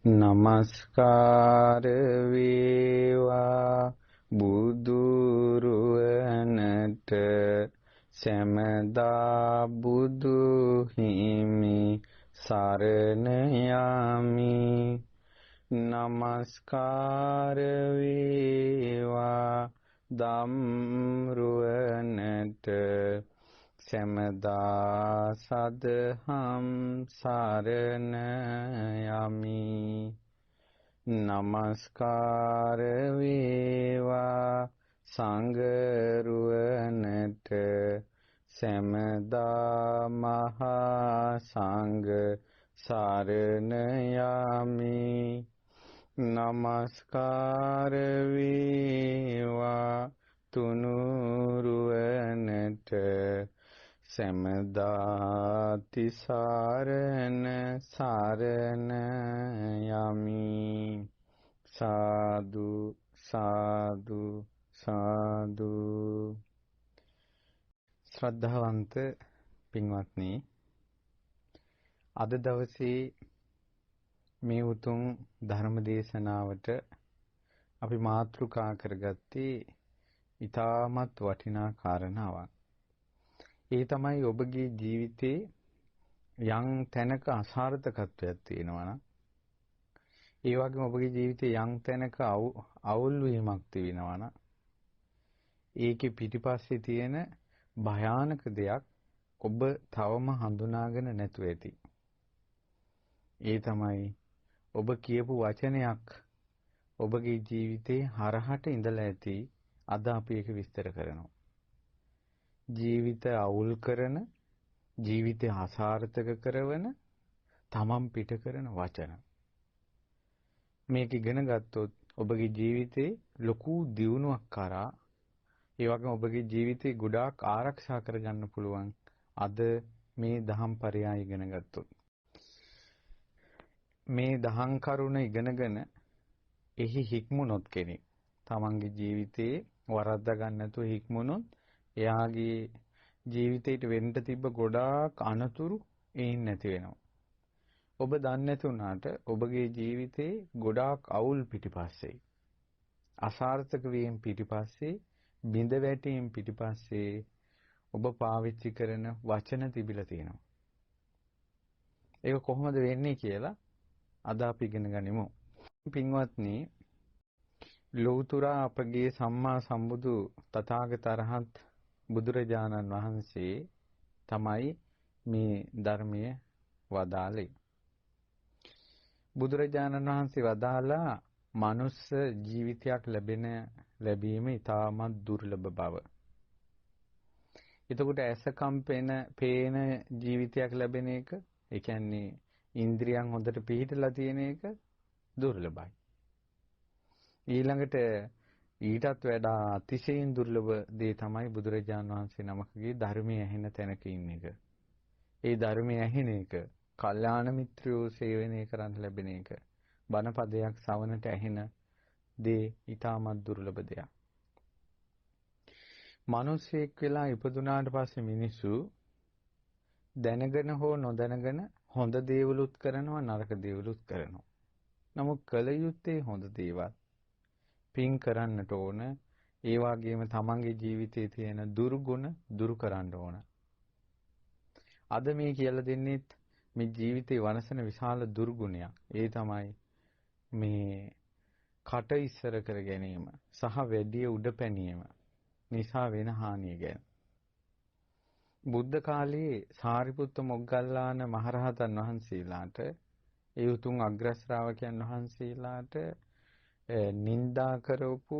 නමස්කාර වේවා බුදුරුවනට සැමදා බුදු හිමි සරණ යමි. නමස්කාර වේවා ධම්රුවනට සැමදා සදහම් සරණ යමි. නමස්කාර වේවා සංඝරුවනට සැමදා මහා සංඝ සරණ යමි. නමස්කාර වේවා තුනුරුවනට සැමදා තිසරණ සරණ යමි. සාදු සාදු සාදු. ශ්‍රද්ධාවන්ත පින්වත්නි, අද දවසේ මේ උතුම් ධර්ම දේශනාවට අපි මාතෘකා කරගත්තේ ඊටමත් වටිනා කාරණාවක්. ඒ තමයි ඔබගේ ජීවිතේ යම් තැනක අසාර්ථකත්වයක් තියෙනවා නම්, ඒ වගේම ඔබගේ ජීවිතේ යම් තැනක අවුල් වීමක් තියෙනවා නම්, ඒකේ පිටිපස්සේ තියෙන භයානක දෙයක් ඔබ තවම හඳුනාගෙන නැතුව ඇති. ඒ තමයි ඔබ කියපු වචනයක් ඔබගේ ජීවිතේ හරහට ඉඳලා ඇති. අද අපි ඒක විස්තර කරනවා. ජීවිත අවුල් කරන, ජීවිතය අසාර්ථක කරන, තමන් පිට කරන වචන. මේක ඉගෙන ගත්තොත් ඔබගේ ජීවිතේ ලොකු දියුණුවක් කරා, ඒ වගේම ඔබගේ ජීවිතේ ගොඩාක් ආරක්ෂා කරගන්න පුළුවන්. අද මේ දහම් පරයය ඉගෙන ගත්තොත් මේ දහම් කරුණ ඉගෙනගෙන එහි හික්මුනොත් කෙනෙක් තමන්ගේ ජීවිතේ වරද්දා ගන්න නැතුව හික්මුනොත් එයාගේ ජීවිතේට වෙන්න තිබ්බ ගොඩාක් අනතුරු එයින් නැති වෙනවා. ඔබ දන්නේ නැති වුණාට ඔබගේ ජීවිතේ ගොඩාක් අවුල් පිටිපස්සේ, අසාර්ථක වීම පිටිපස්සේ, බිඳ වැටීම් පිටිපස්සේ ඔබ පාවිච්චි කරන වචන තිබිලා තියෙනවා. ඒක කොහොමද වෙන්නේ කියලා අද අපි ඉගෙන ගනිමු. පින්වත්නි, ලෞතර අපගේ සම්මා සම්බුදු තථාගත අරහත් බුදුරජාණන් වහන්සේ තමයි මේ ධර්මය වදාළේ. බුදුරජාණන් වහන්සේ වදාලා මනුස්ස ජීවිතයක් ලැබීම ඉතාමත් දුර්ලභ බව. එතකොට ඇසකම් පේන ජීවිතයක් ලැබෙන එක, ඒ කියන්නේ ඉන්ද්‍රියන් හොඳට පිහිටලා තියෙන එක දුර්ලභයි. ඊළඟට ඊටත් වඩා අතිශයින් දුර්ලභ දේ තමයි බුදුරජාණන් වහන්සේ නමකගේ ධර්මයේ ඇහෙන තැනක ඉන්න එක. ඒ ධර්මයේ ඇහෙන එක, කල්යාණ මිත්‍රයෝ සේවනය කරන්න ලැබෙන එක, බණපදයක් ශ්‍රවණට ඇහෙන දේ ඊටමත් දුර්ලභ දෙයක්. මිනිසෙක් වෙලා ඉපදුනාට පස්සේ මිනිස්සු දැනගෙන හෝ නොදැනගෙන හොඳ දේවලුත් කරනවා, නරක දේවලුත් කරනවා. නමුත් කල යුත්තේ හොඳ දේවල්. පින් කරන්නට ඕන. ඒ වගේම තමන්ගේ ජීවිතයේ තියෙන දුර්ගුණ දුරු කරන්න ඕන. අද මේ කියලා දෙන්නේත් මේ ජීවිතේ වනසන විශාල දුර්ගුණයක්. ඒ තමයි මේ කට ඉස්සර කර ගැනීම සහ වැඩි උඩ පැනීම නිසා වෙන හානිය ගැන. බුද්ධ කාලයේ සාරිපුත්ත මොග්ගල්ලාන මහරහතන් වහන්සේලාට, ඒ උතුම් අග්‍ර ශ්‍රාවකයන් වහන්සේලාට නින්දා කරවපු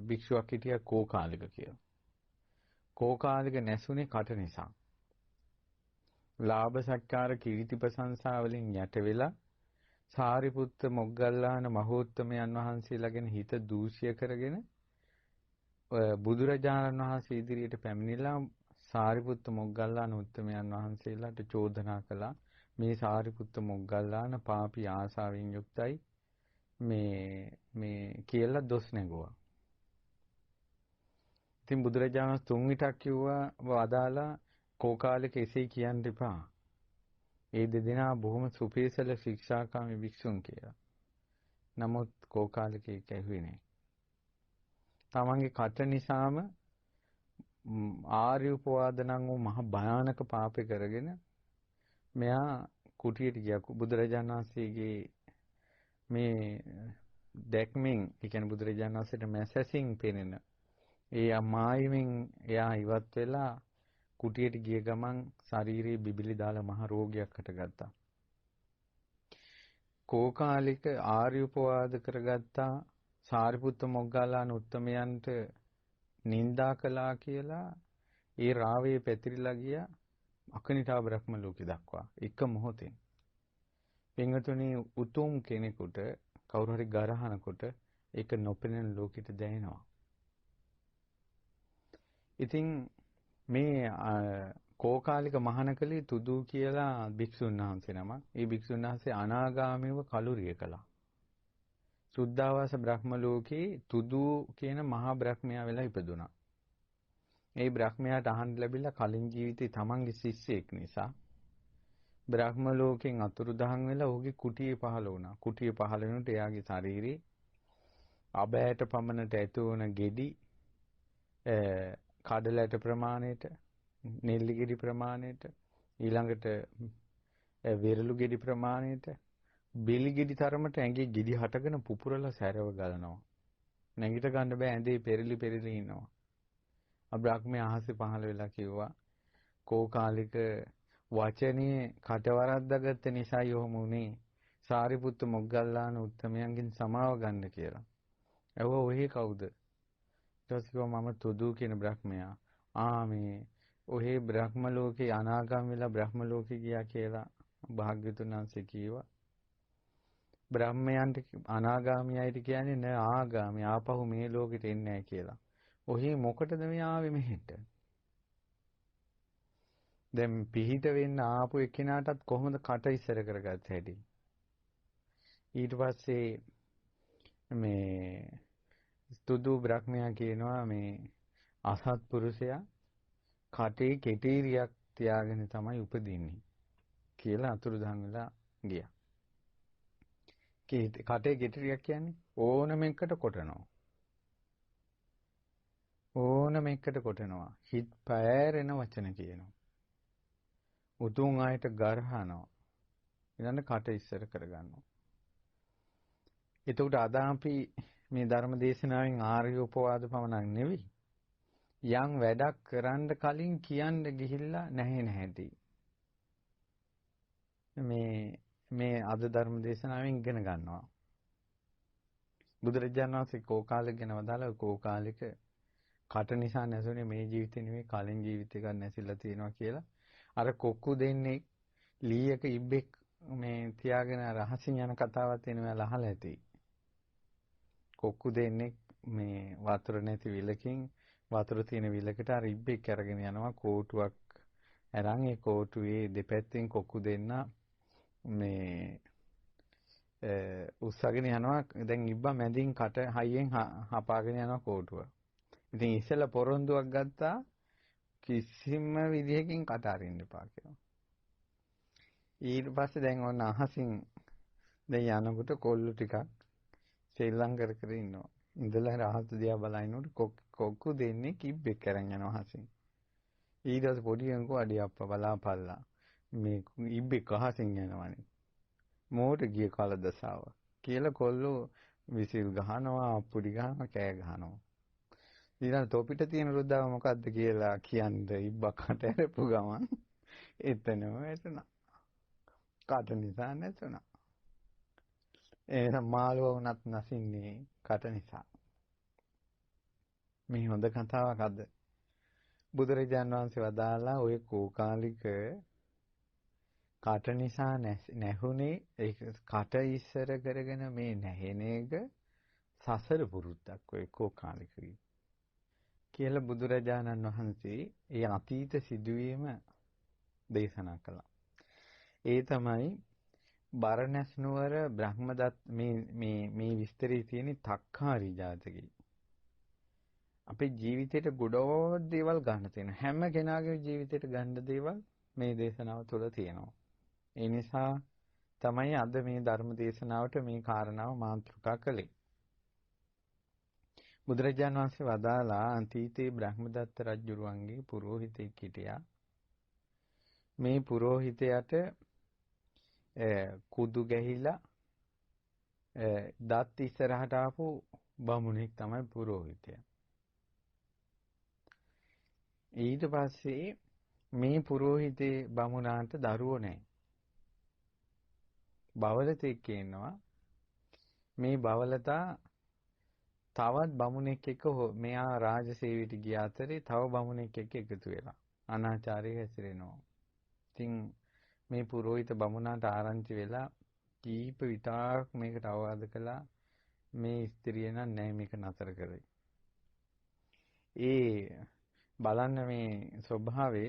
භික්ෂුවක් හිටියා කෝකාලික කියලා. කෝකාලික නැසුනේ කට නිසා. ලාභ සත්කාර කීර්ති ප්‍රශංසා වලින් යට වෙලා සාරිපුත්ත මොග්ගල්ලාන මහෝත්තමයන් වහන්සේලාගෙන හිත දූෂ්‍ය කරගෙන බුදුරජාණන් වහන්සේ ඉදිරියට පැමිණිලා සාරිපුත්ත මොග්ගල්ලාන උත්තමයන් වහන්සේලාට චෝදනා කළා. මේ සාරිපුත්ත මොග්ගල්ලාන පාපී ආසාවෙන් යුක්තයි මේ කියලා දොස් නැගුවා. ඉතින් බුදුරජාණන් තුන් විටක් කිව්වා වදාලා කෝකාලික එසේ කියන්න එපා. ඒ දෙදෙනා බොහොම සුපේසල ශික්ෂාකාමී භික්ෂුන් කියලා. නමුත් කෝකාලිකයෙක් ඇහුවේ නැහැ. තමන්ගේ කට නිසාම ආර්ය උපවාද නම් වූ මහ භයානක පාපේ කරගෙන මෙයා කුටියට ගියා. බුදුරජාණන් වහන්සේගේ මේ දැක්මෙන්, ඒ කියන්නේ බුදුරජාණන් වහන්සේට මැසැසින් පෙනෙන ඒ මායිමෙන් එයා ඉවත් වෙලා කුටියට ගිය ගමන් ශරීරයේ බිබිලි දාලා මහ රෝගයක් හටගත්තා. කෝකාලික ආර්ය උපවාද කරගත්තා. සාරිපුත්ත මොග්ගල්ලාන උත්තමයන්ට නින්දා කළා කියලා ඒ රාවයේ පැතිරිලා ගියා අකනිටා බ්‍රහ්ම ලෝකෙ දක්වා එක මොහොතෙන්. පින්වතුනි, උතුම් කෙනෙකුට කවුරු හරි ගරහනකොට ඒක නොපෙනෙන ලෝකෙට දැනෙනවා. ඉතින් මේ කෝකාලික මහානකලී තුදු කියලා භික්ෂුන් වහන්සේ නම. ඒ භික්ෂුන් වහන්සේ අනාගාමීව කලුරිය කළා. සුද්ධාවාස බ්‍රහ්ම ලෝකේ තුදු කියන මහා බ්‍රහ්මයා වෙලා ඉපදුනා. ඒ බ්‍රහ්මයාට අහන්න ලැබිලා කලින් ජීවිතේ තමන්ගේ ශිෂ්‍යයෙක් නිසා බ්‍රහ්ම ලෝකෙන් අතුරුදහන් වෙලා ඔහුගේ කුටියේ පහළ වුණා. කුටියේ පහළ වෙනකොට එයාගේ ශරීරේ අබෑට පමණට ඇතු වුණ ගෙඩි කඩලට ප්‍රමාණයට, නෙල්ලි ගෙඩි ප්‍රමාණයට, ඊළඟට විරලු ගෙඩි ප්‍රමාණයට, බෙලි ගෙඩි තරමට ඇඟේ ගෙඩි හටගෙන පුපුරලා සැරව ගලනවා. නැගිට ගන්න බෑ, ඇඳේ පෙරලි පෙරලි ඉන්නවා. බ්‍රහ්මයා අහසේ පහළ වෙලා කිව්වා කෝකාලික වචනේ කටවරද්දාගත්ත නිසා යොමු උනේ. සාරිපුත්ත මොග්ගල්ලාන උත්තමයන්ගෙන් සමාව ගන්න කියලා. ඇහුවා ඔහේ කවුද? ඊට පස්සේ කිව්වා මම තුදු කියන බ්‍රහ්මයා. මේ ඔහේ බ්‍රහ්ම ලෝකේ අනාගාමී වෙලා බ්‍රහ්ම ලෝකේ ගියා කියලා භාග්‍යවතුන් වහන්සේ කිව්වා. බ්‍රහ්මයන්ට අනාගාමී අයට කියන්නේ නෑ ආගාමී ආපහු මේ ලෝකෙට එන්නේ නැහැ කියලා. ඔහේ මොකටද මේ ආවේ මෙහෙට? දැන් පිහිට වෙන්න ආපු එක්කිනාටත් කොහොමද කට ඉස්සර කරගත්ත හැටි? ඊට පස්සේ මේ තුදු බ්‍රහ්මයා කියනවා මේ අසත්පුරුෂයා කටේ කෙටීරියක් තියාගෙන තමයි උපදින්නේ කියලා අතුරුදහන් වෙලා ගියා. කටේ කෙටීරියක් කියන්නේ ඕනම එකට කොටනවා. ඕනම එකට කොටනවා. හිත පෑරෙන වචන කියනවා. උතුම් ආයත ගරහනවා. ඊළඟ කට ඉස්සර කරගන්නවා. එතකොට අද අපි මේ ධර්ම දේශනාවෙන් ආර්ය උපවාද පමණක් නෙවෙයි යම් වැඩක් කරන්න කලින් කියන්න ගිහිල්ලා නැහැටි මේ අද ධර්ම දේශනාවෙන් ඉගෙන ගන්නවා. බුදුරජාණන් වහන්සේ කෝකාලික ගැන වදාළා කෝකාලික කට නිසා නැසුනේ මේ ජීවිතේ නෙවෙයි කලින් ජීවිතේ ගන්න නැසිලා තියෙනවා කියලා. අර කොක්කු දෙන්නේ ලීයක ඉබ්බෙක් මේ තියාගෙන රහසින් යන කතාවක් තියෙනවා අහලා ඇති. කොක්කු දෙන්නේ මේ වතුර නැති විලකින් වතුර තියෙන විලකට අර ඉබ්බෙක් අරගෙන යනවා කෝටුවක් අරන් ඒ කෝටුවේ දෙපැත්තෙන් කොක්කු දෙන්න මේ උස්සගෙන යනවා. දැන් ඉබ්බා මැදින් කට හයියෙන් හපාගෙන යනවා කෝටුව. ඉතින් ඉස්සෙල්ලා පොරොන්දුවක් ගත්තා කිසිම විදිහකින් කට අරින්න එපා කියලා. ඊට පස්සේ දැන් ඔන්න අහසින් දැන් යනකොට කොල්ලු ටිකක් ශ්‍රී කර කර ඉන්නවා. ඉඳලා රහත් දිහා බලනකොට කොක්කු දෙන්නේ කිබ්බෙක් අරන් යනවා අහසින්. ඊට පස්සේ පොඩි කෙනෙකු අඩිය අප්පා බලාපල්ලා මේ ඉබ්බෙක් අහසින් යනවනේ. මෝට ගිය කලදසාව කියලා කොල්ලෝ විසිල් ගහනවා, අප්පුඩි ගහනවා, කෑ ගහනවා. ඊළඟ තොපිට තියෙන රුද්දාව මොකද්ද කියලා කියන්නේ ඉබ්බා කට ඇරපු ගමන් එතනම වැටුණා. කට නිසා නැතුණා. එහෙනම් මාළුව වුණත් නැසින්නේ කට නිසා. මේ හොඳ කතාවක් අද බුදුරජාන් වහන්සේ වදාලා ඔය කෝකාලික කට නිසා නැහුනේ ඒක කට ඉස්සර කරගෙන මේ නැහෙන එක සසර පුරුද්දක් ඔය කෝකාලිකයි කියලා බුදුරජාණන් වහන්සේ ඒ අතීත සිදුවීම දේශනා කළා. ඒ තමයි බරණැස් නුවර බ්‍රහ්මදත් මේ විස්තරේ තියෙන තක්කාරි ජාතකේ. අපේ ජීවිතේට ගොඩක් දේවල් ගන්න තියෙනවා. හැම කෙනාගේ ජීවිතේට ගන්න දේවල් මේ දේශනාව තුළ තියෙනවා. ඒ නිසා තමයි අද මේ ධර්ම දේශනාවට මේ කාරණාව මාතෘකා කළේ. බුදුරජාණන් වහන්සේ වදාලා අතීතේ බ්‍රහ්මදත්ත රජුරුවන්ගේ පුරෝහිතෙක් හිටියා. මේ පුරෝහිතයාට කුදු ගැහිලා දත් ඉස්සරහට ආපු බමුණෙක් තමයි පුරෝහිතයා. ඊට පස්සේ මේ පුරෝහිතේ බමුණාට දරුවෝ නැහැ. බවලතෙක් ඉන්නවා. මේ බවලතා තවත් බමුණෙක් එක්ක මෙයා රාජසේවයට ගිය අතරේ තව බමුණෙක් එක්ක එකතු වෙලා අනාචාරයේ හැසිරෙනවා. ඉතින් මේ පුරෝහිත බමුණාට ආරංචි වෙලා කීප විතාක් මේකට අවවාද කළා. මේ ස්ත්‍රිය නම් නැහැ මේක නතර කරයි. ඒ බලන්න මේ ස්වභාවය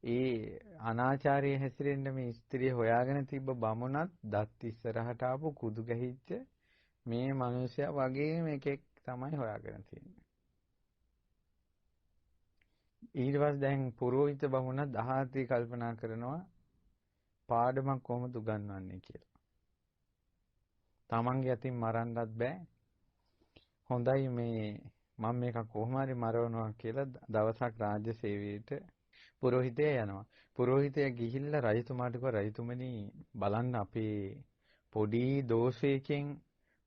ඒ අනාචාරයේ හැසිරෙන්න මේ ස්ත්‍රිය හොයාගෙන තිබ්බ බමුණත් දත් ඉස්සරහට ආපු කුදු ගැහිච්ච මේ මිනිසයා වගේ මේකෙක් තමයි හොයාගෙන තියෙන්නේ. ඊට පස්සේ දැන් පුරෝහිත බමුණ 17 කල්පනා කරනවා පාඩමක් කොහොමද උගන්වන්නේ කියලා. තමන්ගේ අතින් මරන්නත් බෑ. හොඳයි මේ මම මේක කොහොම හරි මරවනවා කියලා දවසක් රාජ්‍ය සේවයට පුරෝහිතය යනවා. පුරෝහිතය ගිහිල්ලා රජතුමාට කිව්වා රජතුමනි බලන්න අපේ පොඩි දෝෂයකින්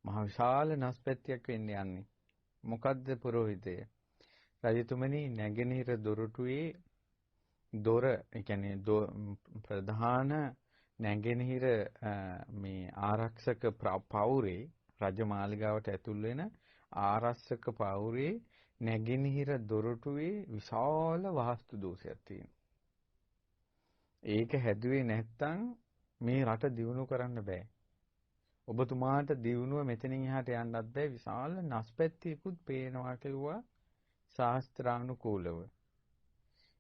මහ විශාල නස්පැත්තියක් වෙන්න යන්නේ. මොකද්ද පුරෝහිතය? රජතුමනි නැගෙනහිර දොරටුවේ දොර ඒ කියන්නේ ප්‍රධාන නැගෙනහිර මේ ආරක්ෂක පවුරේ රජමාලිගාවට ඇතුල් වෙන ආරක්ෂක පවුරේ නැගෙනහිර දොරටුවේ විශාල වාස්තු දෝෂයක් තියෙනවා. ඒක හැදුවේ නැත්නම් මේ රට දියුණු කරන්න බෑ. ඔබතුමාට දියුණුව මෙතනින් එහාට යන්නත් බෑ. විශාල නස්පැත්තියකුත් පේනවා කිව්වා ශාස්ත්‍රානුකූලව.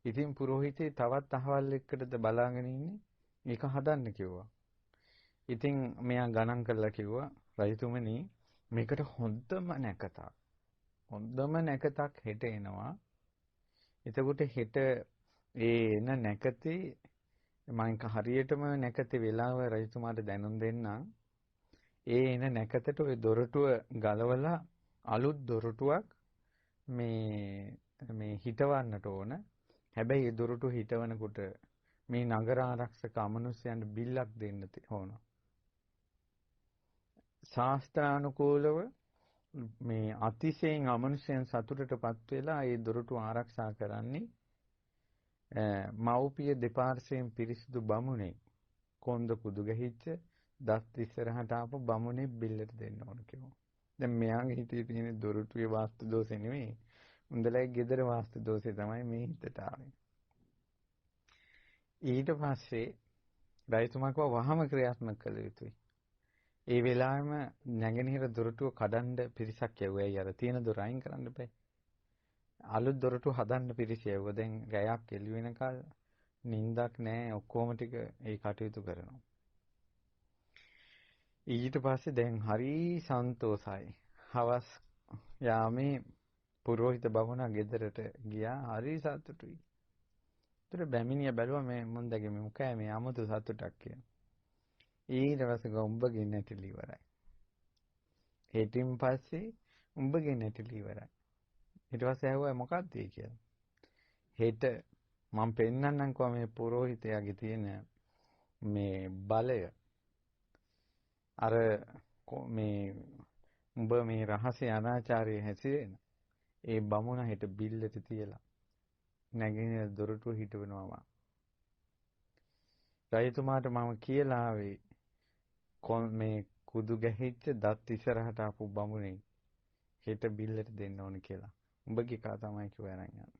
ඉතින් පුරෝහිතේ තවත් අහවල් එක්කටද බලාගෙන ඉන්නේ. ඒක හදන්න කිව්වා. ඉතින් මෙයා ගණන් කරලා කිව්වා රජතුමනි මේකට හොඳම නැකතක් හෙට එනවා. එතකොට හෙට එන නැකතේ මම හරියටම නැකතේ වෙලාව රජතුමාට දැනුම් දෙන්නම්. එන නැකතට ওই දොරටුව ගලවලා අලුත් දොරටුවක් මේ හිටවන්නට ඕන. හැබැයි ඒ දොරටුව හිටවනකොට මේ නගර ආරක්ෂක අමනුෂ්‍යයන්ට බිල්ලක් දෙන්න ඕන. ශාස්ත්‍රානුකූලව මේ අතිශයින් අමනුෂ්‍යයන් සතුටටපත් වෙලා ඒ දොරටුව ආරක්ෂා කරන්නේ මව්පිය දෙපාර්ශ්වයෙන් පිරිසිදු බමුණේ කොන්ද කුදු ගහිච්ච දත් ඉස්සරහට ආපු බමුණේ බිල්ලට දෙන්න ඕන කිව්වා. දැන් මෙයාගේ හිතේ තියෙන දොරටුවේ වාස්තු දෝෂේ නෙමෙයි. උන්දලයි ගෙදර වාස්තු දෝෂේ තමයි මේ හිතට ආවේ. ඊට පස්සේ රජතුමා කව වහම ක්‍රියාත්මක කළ යුතුයි. ඒ වෙලාවෙම නැගෙනහිර දොරටුව කඩන්න පිරිසක් යවුවයි අර තියෙන දොර අයින් කරන්න බෑ. අලුත් දොරටුව හදන්න පිරිස යවුවා. දැන් රැයක් එළි වෙනකල් නිින්දක් නැහැ. ඔක්කොම ටික ඒ කටයුතු කරනවා. ඊට පස්සේ දැන් හරි සන්තෝසයි. හවස් යාමේ පුරෝහිත බමුණා ගෙදරට ගියා. හරි සතුටුයි. ඒතර බැමිණිය බැලුවා මේ මොන්දගේ මේ මුඛය මේ 아무තු සතුටක් කියලා. ඊට පස්සේ උඹගේ නැටිලි ඉවරයි. හෙටින් පස්සේ උඹගේ නැටිලි ඉවරයි. ඊට පස්සේ ඇහුවා මොකක්ද ඒ කියලා. හෙට මම පෙන්නන්නම් කොහොම මේ පුරෝහිතයාගේ තියෙන මේ බලය. අර මේ උඹ මේ රහසේ අනාචාරයේ හැසිරෙන ඒ බමුණ හෙට බිල්ලට තියලා නැගින දොරටුව හිටවනවා. රජතුමාට මම කියලා ආවේ මේ කුදු ගැහිච්ච දත් ඉස්සරහට ආපු බමුණේ හෙට බිල්ලට දෙන්න ඕන කියලා. උඹගේ කා තමයි කිව්වා අරන් යන්න.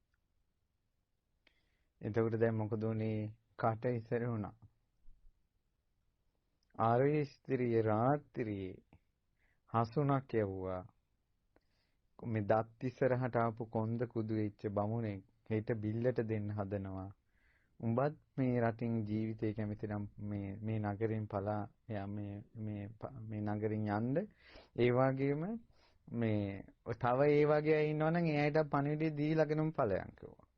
එතකොට දැන් මොකද උනේ? කට ඉස්සර වුණා. ආරේ ස්ත්‍රිය රාත්‍රියේ හසුණක් යවුවා. මේ දත් ඉස්සරහට ආපු කොන්ද කුදු වෙච්ච බමුණේ හෙට බිල්ලට දෙන්න හදනවා. උඹත් මේ රටින් ජීවිතේ කැමති නම් මේ නගරෙන් පලා මේ නගරින් යන්න. ඒ වගේම මේ තව ඒ වගේ අය ඉන්නවනම් ඒ අයට පණිවිඩය දීලාගෙනම ඵලයන් කිව්වා.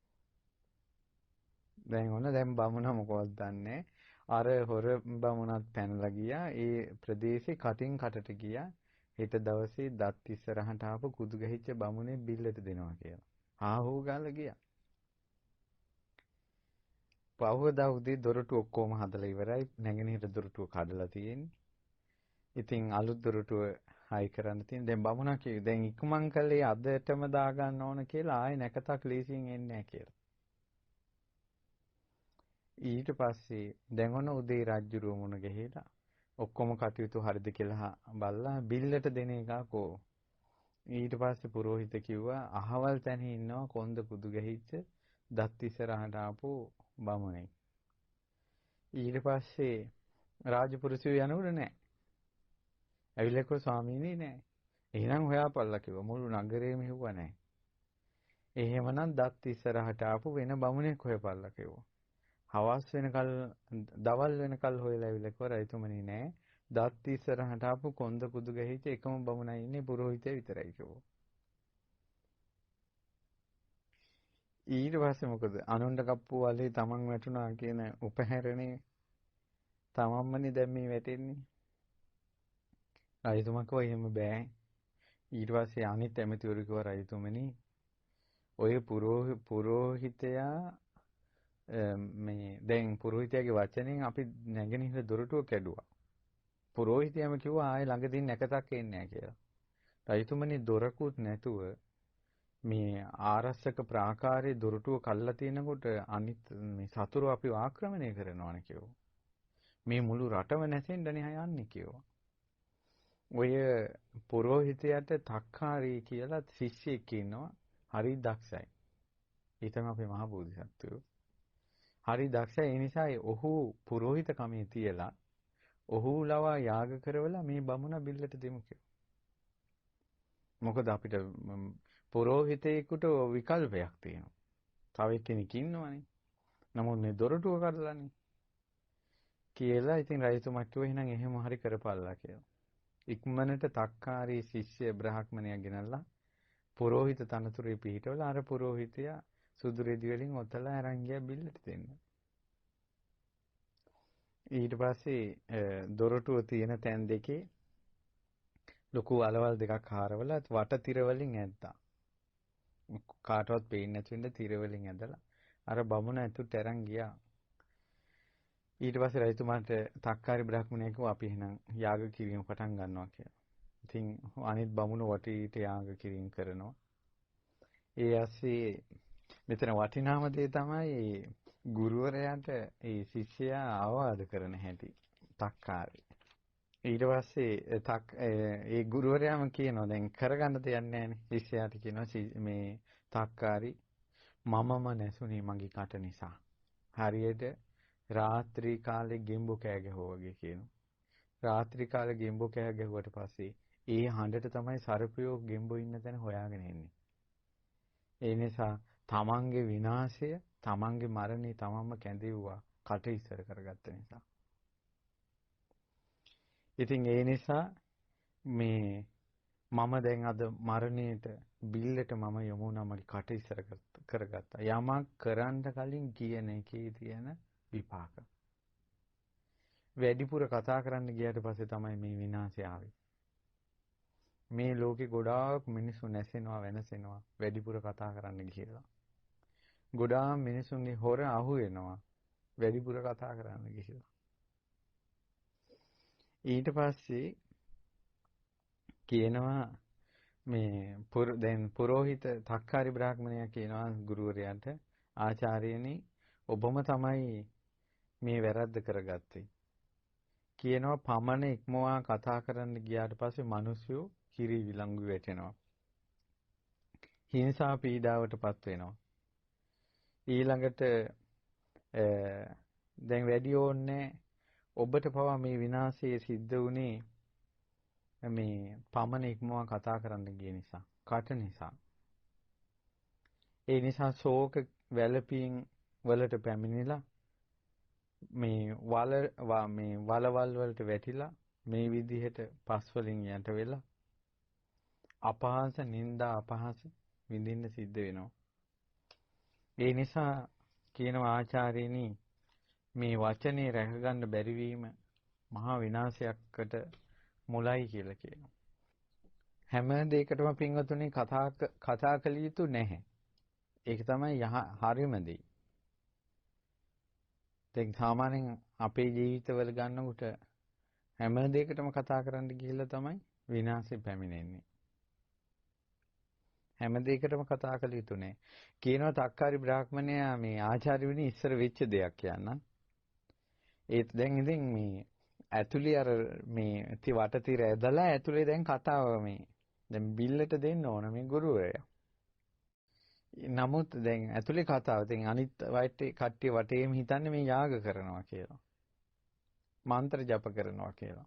දැන් බමුණ මොකවත් දන්නේ. අර හොර බමුණත් පැනලා ගියා. ඒ ප්‍රදේශේ කටින් කටට ගියා. හෙට දවසේ දත් ඉස්සරහට ආපු කුදු ගහිච්ච බමුණේ බිල්ලට දෙනවා කියලා. ආහෝ ගාලා ගියා. පහවදා උදේ දොරටු ඔක්කොම හදලා ඉවරයි. නැගෙනහිර දොරටුව කඩලා තියෙන්නේ. ඉතින් අලුත් දොරටුව හයි කරන්න තියෙන. දැන් බමුණා කිව්වේ දැන් ඉක්මන් කළේ අදටම දාගන්න ඕන කියලා ආයෙ නැකතක් ලීසියෙන් එන්නේ නැහැ කියලා. ඊට පස්සේ දැන් ඔන්න උදේ රජ්ජුරුව මුණ ගැහිලා ඔක්කොම කටයුතු හරිද කියලා බලලා බිල්ලට දෙන එකකෝ. ඊට පස්සේ පුරෝහිත කිව්වා අහවල් තැන ඉන්නවා කොන්ද කුදු ගැහිච්ච දත් ඉස්සරහට ආපු බමුණෙක්. ඊට පස්සේ රාජපුරුෂයෝ යනවද නැහැ. ඇවිල්ලා කිව්වා ස්වාමීනි නෑ. එහෙනම් හොයාපල්ලා කිව්වා. මුළු නගරේම හිව්වා නෑ. එහෙමනම් දත් ඉස්සරහට ආපු වෙන බමුණෙක් හොයපල්ලා කිව්වා. හවස් වෙනකල් දවල් වෙනකල් හොයලා ඇවිල්ලා කිව්වා රජතුමනි නෑ. දත් ඉස්සරහට ආපු කොන්ද කුදු ගැහිච්ච එකම බමුණයි ඉන්නේ පුරෝහිතය විතරයි කිව්වා. ඊට පස්සේ මොකද? අනුණ්ඩ කප්පු වලේ තමන් වැටුණා කියන උපහැරණේ තමන්මනේ දැන් මේ වැටෙන්නේ. රජතුමා කිව්වා එහෙම බෑ. ඊට පස්සේ අනිත් ඇමතිවරු කිව්වා රජතුමනි ඔය පුරෝහිතයා මේ දැන් පුරෝහිතයාගේ වචනෙන් අපි නැගෙනහිර දොරටුව කැඩුවා. පුරෝහිතයම කිව්වා ආයේ ළඟදී නැකතක් එන්නේ නැහැ කියලා. රජතුමනි දොරකුත් නැතුව මේ ආරස්සක ප්‍රාකාරයේ දොරටුව කල්ලා තියෙනකොට අනිත් මේ සතුරු අපිව ආක්‍රමණය කරනවානේ කිව්වා. මේ මුළු රටම නැසෙන්නනේ යන්නේ කිව්වා. ඔය පුරෝහිතයාට තක්කාරී කියලා ශිෂ්‍යෙක් ඉන්නවා. හරි දක්ෂයි. ඒ තමයි අපේ මහා බෝධිසත්වයෝ. හරි දක්ෂයි. ඒ නිසා ඔහු පුරෝහිත කමේ තියලා ඔහු ලවා යාග කරවලා මේ බමුණ බිල්ලට දෙමු කිව්වා. මොකද අපිට පුරෝහිතයෙකුට විකල්පයක් තියෙනවා. තව කෙනෙක් ඉන්නවනේ. නමුත් මේ දොරටුව කඩලානේ. කියලා ඉතින් රජතුමා කිව්වා එහෙනම් එහෙම හරි කරපල්ලා කියලා. ඉක්මනට තක්කාරී ශිෂ්‍ය බ්‍රාහ්මණයා ගෙනල්ලා පුරෝහිත තනතුරේ පිහිටවලා අර පුරෝහිතයා සුදු රෙදි වලින් ඔතලා අරන් ගියා බිල්ලට දෙන්න. ඊට පස්සේ දොරටුව තියෙන තැන් දෙකේ ලොකු අලවල් දෙකක් හාරවලා වට තිර වලින් ඇද්දා. කාටවත් පේන්නේ නැති වෙන්න තිර වලින් ඇදලා අර බමුණ ඇතුළට අරන් ගියා. ඊට පස්සේ රජතුමාට තක්කාරි බ්‍රාහ්මණයා කිව්වා අපි එහෙනම් යාග කිරීම පටන් ගන්නවා කියලා. ඉතින් අනිත් බමුණු වටේට යාග කිරීම කරනවා. ඒ ඇස්සේ මෙතන වටිනාම දේ තමයි ගුරුවරයාට ඒ ශිෂ්‍යයා අවවාද කරන හැටි. තක්කාරි. ඊට පස්සේ ඒ ගුරුවරයාම කියනවා දැන් කරගන්න දෙයක් නැහැනේ. ශිෂ්‍යයාට කියනවා මේ තක්කාරි මමම නැසුනේ මගේ කට නිසා. හරියට රාත්‍රී කාලේ ගෙම්බෝ කෑ ගැහුවා වගේ කියනවා. රාත්‍රී කාලේ ගෙම්බෝ කෑ ගැහුවට පස්සේ ඒ හඬට තමයි සර්පයෝ ගෙම්බෝ ඉන්න තැන හොයාගෙන එන්නේ. ඒ නිසා තමන්ගේ විනාශය, තමන්ගේ මරණය තමන්ම කැඳෙව්වා කට ඉස්සර කරගත්ත නිසා. ඉතින් ඒ නිසා මේ මම දැන් අද මරණයට බිල්ලට මම යමු වුණා මගේ කට ඉස්සර කරගත්තා. යමක් කරන්න කලින් කියන එකේ තියෙන විපාක. වැඩිපුර කතා කරන්න ගියාට පස්සේ තමයි මේ විනාශය ආවේ. මේ ලෝකේ ගොඩාක් මිනිස්සු නැසෙනවා වෙනසෙනවා වැඩිපුර කතා කරන්න ගිහලා. ගොඩාක් මිනිස්සුන්ගේ හොර අහු වෙනවා වැඩිපුර කතා කරන්න ගිහලා. ඊට පස්සේ කියනවා මේ දැන් පුරෝහිත තක්කාරි බ්‍රාහ්මණයා කියනවා ගුරුවරයාට ආචාර්යනි ඔබම තමයි මේ වැරද්ද කරගත්තේ. කියනවා පමණ ඉක්මවා කතා කරන්න ගියාට පස්සේ මිනිස්සු කිරි විලංගු වැටෙනවා. හිංසා පීඩාවටපත් වෙනවා. ඊළඟට දැන් වැඩි ඕනේ ඔබට පවා මේ විනාශය සිද්ධ වුණේ මේ පමණ ඉක්මවා කතා කරන්න ගිය නිසා, කට නිසා. ඒ නිසා ශෝක වැළපීම් වලට පැමිණිලා මේ වලවල් වලට වැටිලා මේ විදිහට පස් වලින් යට වෙලා අපහාස නිന്ദා අපහාස විඳින්න සිද්ධ වෙනවා. ඒ නිසා කියනවා ආචාර්යනි මේ වචනේ රැකගන්න බැරි වීම මහා විනාශයකට මුලයි කියලා කියනවා. හැම දෙයකටම පින්වතුනි කතා කළ යුතු නැහැ. ඒක තමයි හරිම දේ. දැන් සාමාන්‍යයෙන් අපේ ජීවිතවල ගන්නකොට හැම දෙයකටම කතා කරන්න ගිහිල්ලා තමයි විනාශෙ පැමිණෙන්නේ. හැම දෙයකටම කතා කළ යුතු නැහැ. කියනවා තක්කාරි බ්‍රාහ්මණයා මේ ආචාර්යවිනි ඉස්සර වෙච්ච දෙයක් කියන්න. ඒත් දැන් ඉතින් මේ ඇතුලේ අර මේ වටතිර ඇදලා ඇතුලේ දැන් කතාව මේ දැන් බිල්ලට දෙන්න ඕන මේ ගුරුවරයා. නමුත් දැන් ඇතුලේ කතාව දැන් අනිත් කට්ටිය වටේම හිතන්නේ මේ යාග කරනවා කියලා. මන්ත්‍ර ජප කරනවා කියලා.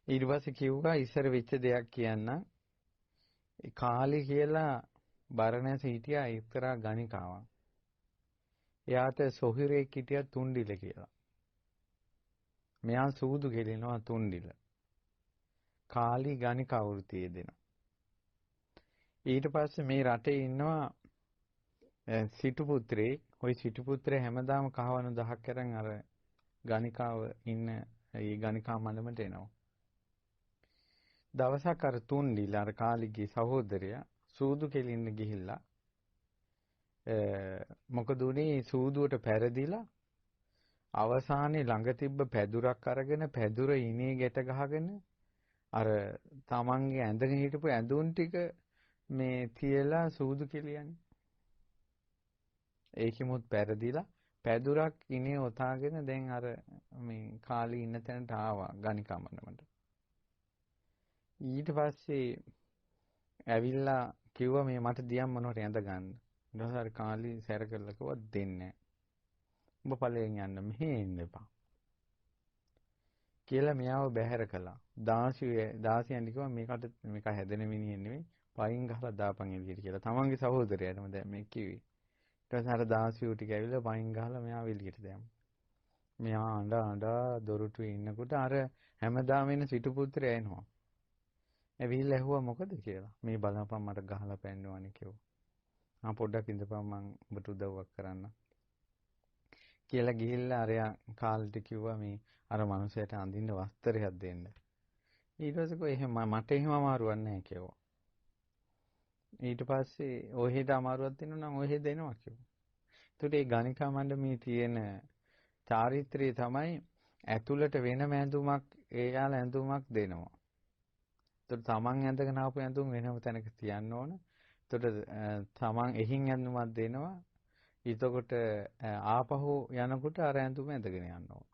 ඊට පස්සේ කිව්වා ඉස්සර වෙච්ච දෙයක් කියන්න. ඒ කාලේ කියලා බරණැස හිටියා එක්තරා ගණිකාවක්. එයාට සොහිරෙක් හිටියා තුන්ඩිල කියලා. මෙයා සූදු ගෙලිනවා තුන්ඩිල. කාලි ගණිකා වෘත්තියේ දෙනවා. ඊට පස්සේ මේ රටේ ඉන්නවා සිටු පුත්‍රයෙක්. ওই සිටු පුත්‍රයා හැමදාම කහවණු 10ක් අරන් අර ගණිකාව ඉන්න ඒ ගණිකා මණ්ඩපෙට එනවා. දවසක් අර තුන්ඩිල අර කාලිගේ සහෝදරයා සූදු කෙලින්න ගිහිල්ලා මොකද උනේ සූදුවට පෙරදිලා අවසානයේ ළඟ තිබ්බ පැදුරක් අරගෙන පැදුර ඉනේ ගැට ගහගෙන අර තමන්ගේ ඇඳගෙන හිටපු ඇඳුම් ටික මේ තියලා සූදු කෙලියන්නේ. ඒකෙමුත් පෙරදිලා පැදුරක් ඉනේ ඔතාගෙන දැන් අර මේ කාලේ ඉන්න තැනට ආවා ගණිකා මණ්ඩපෙට. ඊට පස්සේ ඇවිල්ලා කිව්වා මේ මට දියම් මොනවට ඇඳ ගන්න. ඊට පස්සේ අර කාලි සැර කළා කිව්වා දෙන්නේ නැහැ. උඹ ඵලයෙන් යන්න මෙහෙ ඉන්න එපා. කියලා මෙයාව බැහැර කළා. දාසියන් කිව්වා මේක හැදෙන මිනිහෙ නෙවෙයි පයින් ගහලා දාපන් එළියට කියලා. තමන්ගේ සහෝදරයාටම දැන් මේ කිව්වේ. ඊට පස්සේ අර දාසියෝ ටික ඇවිල්ලා පයින් ගහලා මෙයාව එළියට දැම්මා. මෙයා අඬ දොරටුවේ ඉන්නකොට අර හැමදාම එන සිටු පුත්‍රයා එනවා. ඇවිල්ලා ඇහුවා මොකද කියලා. මේ බලපන් මට ගහලා පැන්නවනේ කිව්වා. පොඩ්ඩක් ඉඳපන් මං ඔබට උදව්වක් කරන්න. කියලා ගිහිල්ලා අරයා කාලට කිව්වා මේ අර මනුස්සයට අඳින්න වස්ත්‍රයක් දෙන්න. ඊට පස්සේ කො එහෙම මට එහෙම අමාරුවක් නැහැ කිව්වා. ඊට පස්සේ ඔහෙට අමාරුවක් තියෙනවා නම් ඔහෙ දෙනවා කිව්වා. ඒකට මේ ගණිකා මණ්ඩපයේ තියෙන චාරිත්‍රය තමයි ඇතුළට වෙනම ඇඳුමක් එයාලා ඇඳුමක් දෙනවා. ඒකට තමන් ඇඳගෙන ආපු ඇඳුම් වෙනම තැනක තියන්න ඕන. ඒකට තමන් එහින් ඇඳුමක් දෙනවා. එතකොට ආපහු යනකොට අර ඇඳුම ඇඳගෙන යන්න ඕන.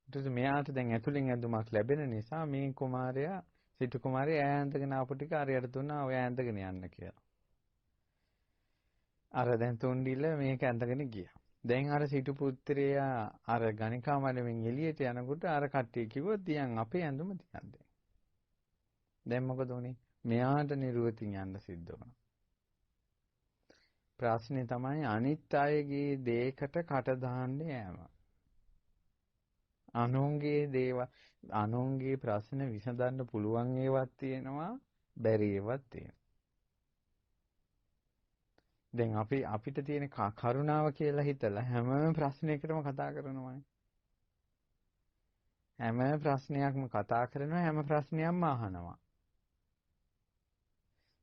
ඊට මෙයාට දැන් ඇතුලෙන් ඇඳුමක් ලැබෙන නිසා මේ කුමාරයා සිටු කුමාරයා ඇඳගෙන ආපු ටික අරයට දුන්නා ඔය ඇඳගෙන යන්න කියලා. අර දැන් තුන්ඩිල මේක ඇඳගෙන ගියා. දැන් අර සිටු පුත්‍රයා අර ගණිකා මණ්ඩපෙන් එළියට යනකොට අර කට්ටිය කිව්වා තියන් අපේ ඇඳුම තියන් දෙන්න. දැන් මොකද උනේ? මෙයාට නිරුවතින් යන්න සිද්ධ වුණා. ප්‍රශ්නේ තමයි අනිත් අයගේ දෙයකට කට දාන්න යෑම. අනුන්ගේ ප්‍රශ්න විසඳන්න පුළුවන් ඒවත් තියෙනවා බැරි ඒවත් තියෙනවා. දැන් අපිට තියෙන කරුණාව කියලා හිතලා හැම ප්‍රශ්නයකටම කතා කරනවානේ. හැම ප්‍රශ්නයක්ම කතා කරනවා හැම ප්‍රශ්නයක්ම අහනවා.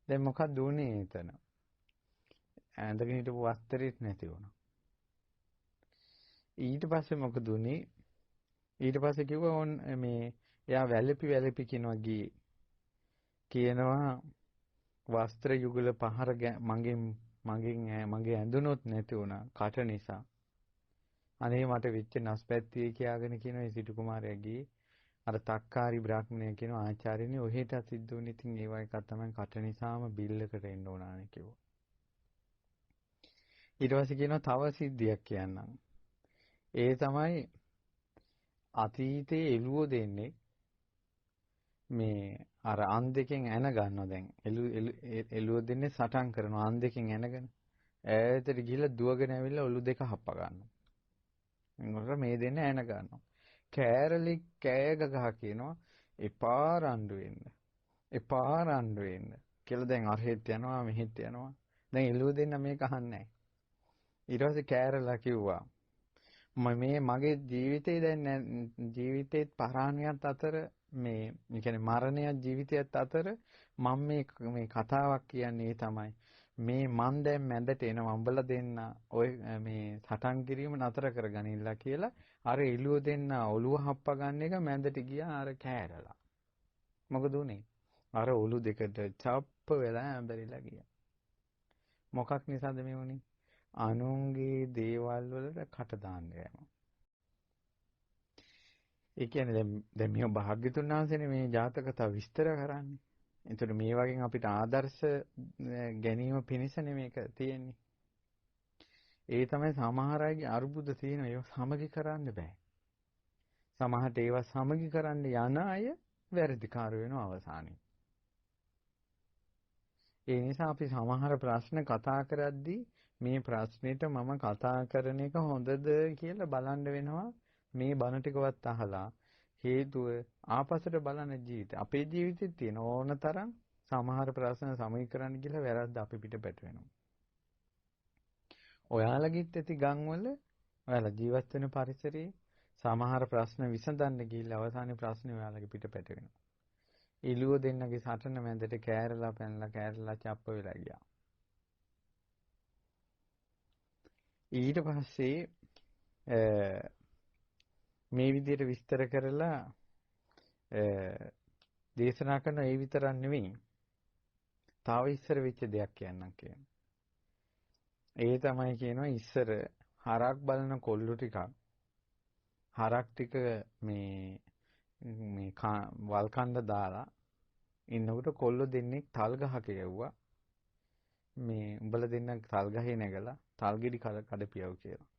දැන් මොකක්ද උනේ එතන? ඇඳගෙන හිටපු වස්ත්‍රෙත් නැති වුණා. ඊට පස්සේ මොකද උනේ? ඊට පස්සේ කිව්වා මේ එයා වැළපි කියනවා ගියේ. කියනවා වස්ත්‍ර යුගල පහර මගේ ඇඳුනොත් නැති වුණා කට නිසා. අනේ මට වෙච්ච නැස්පැත්තිය කියාගෙන කියන ඒ සිටු කුමාරයා ගියේ. අර තක්කාරි බ්‍රාහ්මණය කියන ආචාර්යනේ ඔහෙට සිද්ධ වුණේ ඉතින් ඒව එකක් තමයි කට නිසාම බිල්ලකට එන්න ඕනානේ කිව්වා. ඊට පස්සේ කියනවා තව සිද්ධියක් කියන්නම්. ඒ තමයි අතීතයේ එළුව දෙන්නේ මේ අර අන් දෙකෙන් ඇන ගන්නවා දැන් එළුව දෙන්නේ සටන් කරනවා අන් දෙකෙන් ඇනගෙන ඈතට ගිහිල්ලා දුවගෙන ඇවිල්ලා ඔලු දෙක හප්ප ගන්නවා. එතකොට මේ දෙන්න ඇන ගන්නවා. කෑරලි කෑග ගහ කියනවා එපා රණ්ඩු වෙන්න. එපා රණ්ඩු වෙන්න. කියලා දැන් අරහෙත් යනවා මෙහෙත් යනවා. දැන් එළුව දෙන්න මේක අහන්නේ නැහැ. ඊට පස්සේ කෑරලා කිව්වා මේ මගේ ජීවිතේ දැන් ජීවිතේත් පරාණියත් අතර මේ කියන්නේ මරණයත් ජීවිතයත් අතර මම මේ කතාවක් කියන්නේ තමයි මේ මන් දැන් මැදට එනවා උඹලා දෙන්න ඔය මේ සටන් කිරීම නතර කරගනින්නලා කියලා අර එළුව දෙන්න ඔළුව හප්ප ගන්න එක මැදට ගියා අර කෑරලා මොකද උනේ අර ඔළු දෙකට චප්ප වෙලා ඇඹරිලා ගියා මොකක් නිසාද මේ වුනේ අනුන්ගේ දේවල් වලට කට දාන්න යනවා ඒ කියන්නේ දැන් මේ භාග්‍යතුන් වහන්සේනේ මේ ජාතක කතා විස්තර කරන්නේ. ඒතර මේ වගේ අපිට ආදර්ශ ගැනීම පිණිසනේ මේක තියෙන්නේ. ඒ තමයි සමහර අයගේ අරුබුද තියෙනවා. ඒව සමගි කරන්න බෑ. සමහරට ඒව සමගි කරන්න යන අය වැරදිකාර වෙනවා අවසානයේ. ඒ නිසා අපි සමහර ප්‍රශ්න කතා කරද්දී මේ ප්‍රශ්නෙට මම කතා කරන එක හොඳද කියලා බලන්න වෙනවා. මේ බණ ටිකවත් අහලා හේතුව ආපස්සට බලන ජීවිතය. අපේ ජීවිතේ තියෙන ඕන තරම් සමහර ප්‍රශ්න සමගි කරන්න කියලා වැරද්ද අපි පිට පැටවෙනවා. ඔයාලගෙත් ඇති ගම්වල ඔයාලා ජීවත් වෙන පරිසරයේ සමහර ප්‍රශ්න විසඳන්න ගිහිල්ලා අවසානයේ ප්‍රශ්නේ ඔයාලගේ පිට පැටවෙනවා. එළුව දෙන්නගේ සටන මැදට කෑරලා පැනලා කෑරලා චප්ප වෙලා ගියා. ඊට පස්සේ මේ විදිහට විස්තර කරලා දේශනා කරන ඒ විතරක් නෙවෙයි තව ඉස්සර වෙච්ච දෙයක් කියන්නම් කියනවා. ඒ තමයි කියනවා ඉස්සර හරක් බලන කොල්ලු ටිකක් හරක් ටික මේ වල් කණ්ඩ දාලා ඉන්නකොට කොල්ලෝ දෙන්නෙක් තල් ගහක යවුවා. මේ උඹලා දෙන්න තල් ගහේ නැගලා තල් ගෙඩි කඩපියව කියලා.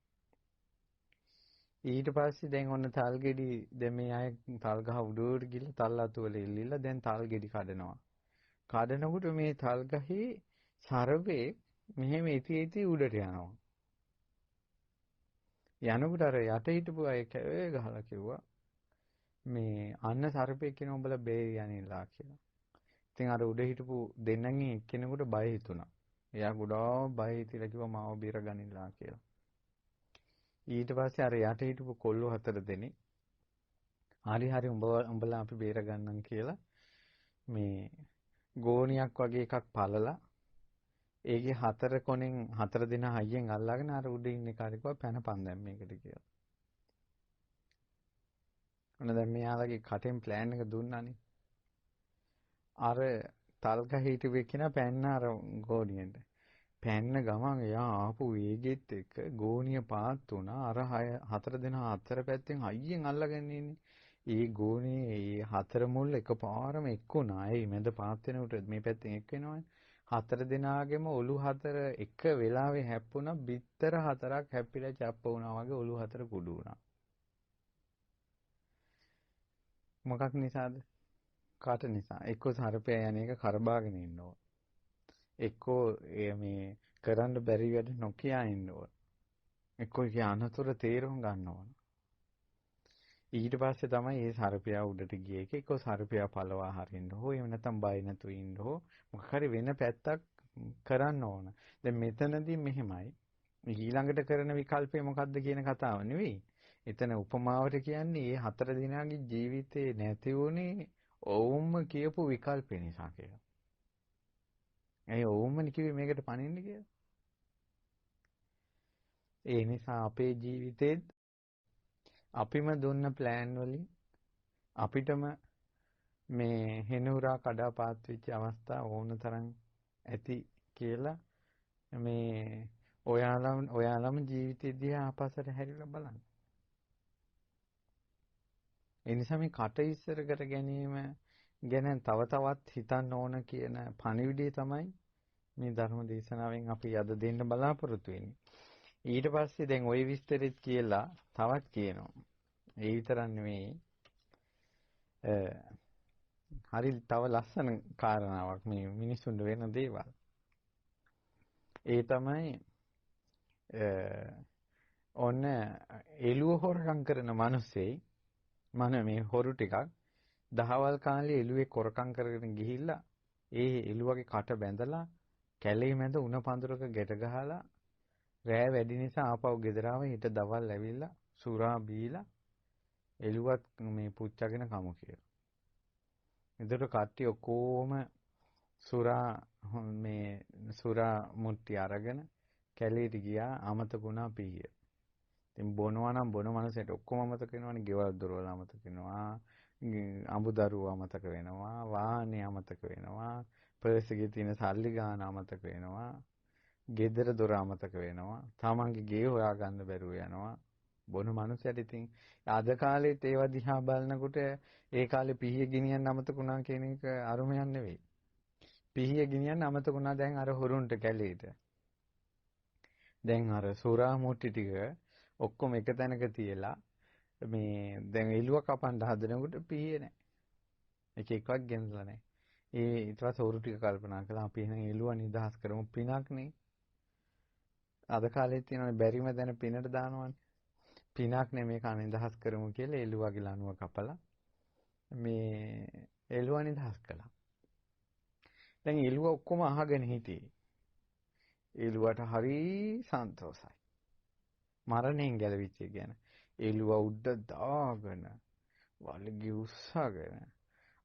ඊට පස්සේ දැන් ඔන්න තල් ගෙඩි දැන් මේ අය තල් ගහ උඩට ගිහලා තල් අතු වල එල්ලිලා දැන් තල් ගෙඩි කඩනවා. කඩනකොට මේ තල් ගහේ සර්වේ මෙහෙම ඉති උඩට යනවා. යනකොට අර යට හිටපු අය කෑ ගහලා කිව්වා මේ අන්න සර්පෙක් කියන උඹලා බේරි යන්නේලා කියලා. ඉතින් අර උඩ හිටපු දෙන්නගෙන් එක්කෙනෙකුට බය හිතුණා. එයා ගොඩාක් බය හිතිලා කිව්වා මාව බේර ගනින්නලා කියලා. ඊට පස්සේ අර යට හිටපු කොල්ලෝ 4 දෙනෙක් හරි උඹලා අපි බේර ගන්නම් කියලා මේ ගෝණියක් වගේ එකක් පළලා ඒකේ 4 කොනෙන් 4 දෙනා හයියෙන් අල්ලාගෙන අර උඩ ඉන්න කාරිකව පැනපන් දැන් මේකට කියලා. ඔන්න දැන් මෙයාලගේ කටෙන් ප්ලෑන් එක දුන්නානේ. අර තල්ගහ හිටපු කෙනා පැන්න අර ගෝණියට. පැන්න ගමන් එයා ආපු වේගෙත් එක්ක ගෝණිය පාත් වුණා. අර 4 දෙනා 4 පැත්තෙන් හයියෙන් අල්ලගෙන ඉන්නේ. ඒ ගෝණියේ ඒ 4 මුල් එකපාරම එක්කුණා. ඒ මැද පාත් වෙනකොට මේ පැත්තෙන් එක් වෙනවනේ. 4 දෙනාගේම ඔලු 4 එක වෙලාවේ හැප්පුණා. බිත්තර 4ක් හැප්පිලා චප්ප වුණා වගේ ඔලු 4 කුඩු වුණා. මොකක් නිසාද? කාට නිසා? එක්කෝ සර්පයා යන එක කරබාගෙන ඉන්න ඕන. එක්කෝ මේ කරන්න බැරි වැඩ නොකිය ඉන්න ඕන. එක්කෝ ඒ අනතුර තේරුම් ගන්න ඕන. ඊට පස්සේ තමයි මේ සර්පයා උඩට ගියේ එක එක්කෝ සර්පයා පළවා හරින්න හෝ එහෙම නැත්නම් බය නැතුව ඉන්න හෝ මොකක් හරි වෙන පැත්තක් කරන්න ඕන. දැන් මෙතනදී මෙහෙමයි. ඊළඟට කරන විකල්පය මොකක්ද කියන කතාව නෙවෙයි. එතන උපමාවට කියන්නේ මේ 4 දිනාගේ ජීවිතේ නැති වුණේ ඔවුන්ම කියපු විකල්ප නිසා කියලා. ඇයි ඔවුන්ම කිව්වේ මේකට පණින්න කියලා? ඒ නිසා අපේ ජීවිතේත් අපිම දුන්න ප්ලෑන් වලින් අපිටම මේ හෙනුරා කඩාපාත් වෙච්ච අවස්ථා ඕන තරම් ඇති කියලා මේ ඔයාලම ජීවිතය දිහා ආපස්සට හැරිලා බලන්න. ඒ නිසා මේ කට ඉස්සර කර ගැනීම ගැන තව තවත් හිතන්න ඕන කියන පණිවිඩය තමයි මේ ධර්ම දේශනාවෙන් අපි අද දෙන්න බලාපොරොත්තු වෙන්නේ. ඊට පස්සේ දැන් ওই විස්තරෙත් කියලා තවත් කියනවා. ඒ විතරක් නෙවෙයි හරි තව ලස්සන කාරණාවක් මේ මිනිස්සුන්ට වෙන දේවල්. ඒ තමයි ඔන්න එළුව හොරකම් කරන මිනිස්සේ මේ හොරු ටිකක් දහවල් කාලේ එළුවේ කොරකම් කරගෙන ගිහිල්ලා ඒ එළුවගේ කට බැඳලා කැලේ මැද උණ පඳුරක ගැට ගහලා රෑ වැඩි නිසා ආපහු ගෙදර ආව. ඊට දවල් ඇවිල්ලා සුරා බීලා එළුවත් මේ පුච්චගෙන කමු කියලා. එතකොට කට්ටිය ඔක්කොම සුරා මුට්ටි අරගෙන කැලේට ගියා අමතකුණා පිහිය. ඉතින් බොනවා නම් බොන මනසට ඔක්කොම අමතක වෙනවනේ. ගෙවල් දොරවල් අමතක වෙනවා. අඹදරුවෝ අමතක වෙනවා. වාහනේ අමතක වෙනවා. පර්ස් එකේ තියෙන සල්ලි ගාන අමතක වෙනවා. ගෙදර දොර අමතක වෙනවා. තමන්ගේ ගේ හොයාගන්න බැරුව යනවා. බොන මනුස්සයට ඉතින් අද කාලෙත් ඒවා දිහා බලනකොට ඒ කාලේ පිහිය ගෙනියන්න අමතකුණා කියන එක අරුමයක් නෙවෙයි. පිහිය ගෙනියන්න අමතකුණා දැන් අර හොරුන්ට කැලේට. දැන් අර සුරා මුට්ටි ටික ඔක්කොම එක තැනක තියලා මේ දැන් එළුව කපන්න හදනකොට පිහිය නැහැ. එක එකක් ගෙනලා නැහැ. ඊට පස්සේ හොරු ටික කල්පනා කළා අපි එහෙනම් එළුව නිදහස් කරමු පිනක් නේ. අද කාලේ තියෙනවනේ බැරිම දැන පිනට දානවනේ. පිනක් නේ මේක නිදහස් කරමු කියලා එළුවගේ ලණුව කපලා මේ එළුව නිදහස් කළා. දැන් එළුව ඔක්කොම අහගෙන හිටියේ. එළුවට හරි සන්තෝසයි. මරණයෙන් ගැලවිච්ච ගැන. එළුව උඩ දාගෙන වලගි උස්සගෙන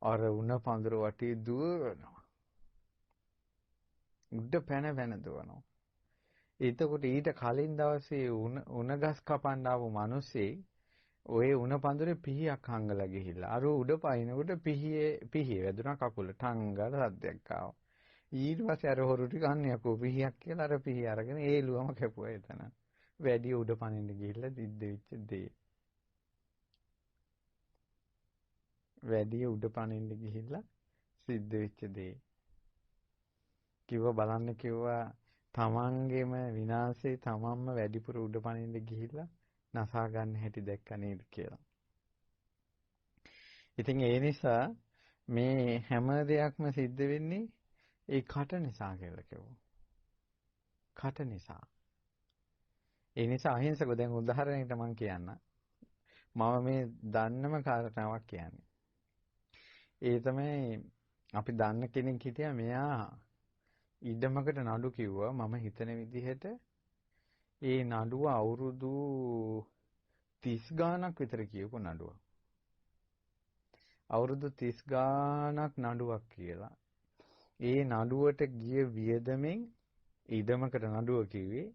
අර උණ පඳුර වටේ දුවනවා. උඩ පැන දුවනවා. එතකොට ඊට කලින් දවසේ උණ ගස් කපන්න ආපු මිනිස්සේ ඔය උණ පඳුරේ පිහියක් හංගලා ගිහිල්ලා අර උඩ පයින්නකොට පිහිය වැදුනා කකුල ටංගල සද්දයක් ආවා. ඊට පස්සේ අර හොරු ටික අන්නේ යකෝ පිහියක් කියලා අර පිහිය අරගෙන ඒලුවම කැපුවා එතන. වැඩි උඩ පනින්න ගිහිල්ලා සිද්ධ වෙච්ච දේ. වැඩි උඩ පනින්න ගිහිල්ලා සිද්ධ වෙච්ච දේ. කිව්වා තමන්ගේම විනාශේ තමන්ම වැඩිපුර උඩ පනින්න ගිහිල්ලා නසා ගන්න හැටි දැක්ක නේද කියලා. ඉතින් ඒ නිසා මේ හැම දෙයක්ම සිද්ධ වෙන්නේ ඒ කට නිසා කියලා කිව්වා. කට නිසා. ඒ නිසා අහිංසකව දැන් උදාහරණයකට මම කියන්න. මම මේ දන්නම කාරණාවක් කියන්නේ. ඒ තමයි අපි දන්න කෙනෙක් හිටියා මෙයා ඉඩමකට නඩු කිව්වා මම හිතන විදිහට ඒ නඩුව අවුරුදු 30 ගාණක් විතර කියපු නඩුවක්. අවුරුදු 30 ගාණක් නඩුවක් කියලා. ඒ නඩුවට ගිය වියදමෙන් ඉඩමකට නඩුව කිව්වේ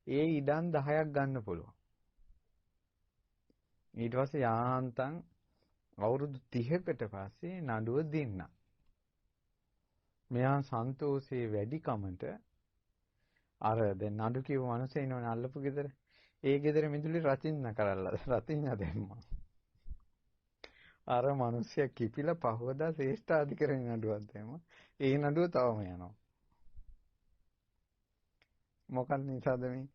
ඒ ඉඩම් 10ක් ගන්න පුළුවන්. ඊට පස්සේ යාන්තම් අවුරුදු 30කට පස්සේ නඩුව දෙන්නා. මෙයා සන්තෝෂේ වැඩි කමට අර දැන් නඩු කියව මිනිස්සු ඉන්නවනේ අල්ලපු ගෙදර. ඒ ගෙදර මිදුලි රතින්න කරලා රතින්න දැම්මා. අර මිනිස්සයා කිපිලා පහවදා ශ්‍රේෂ්ඨාධිකරණ නඩුවක් දැම්මා. ඒ නඩුව තවම යනවා. මොකක් නිසාද මේ?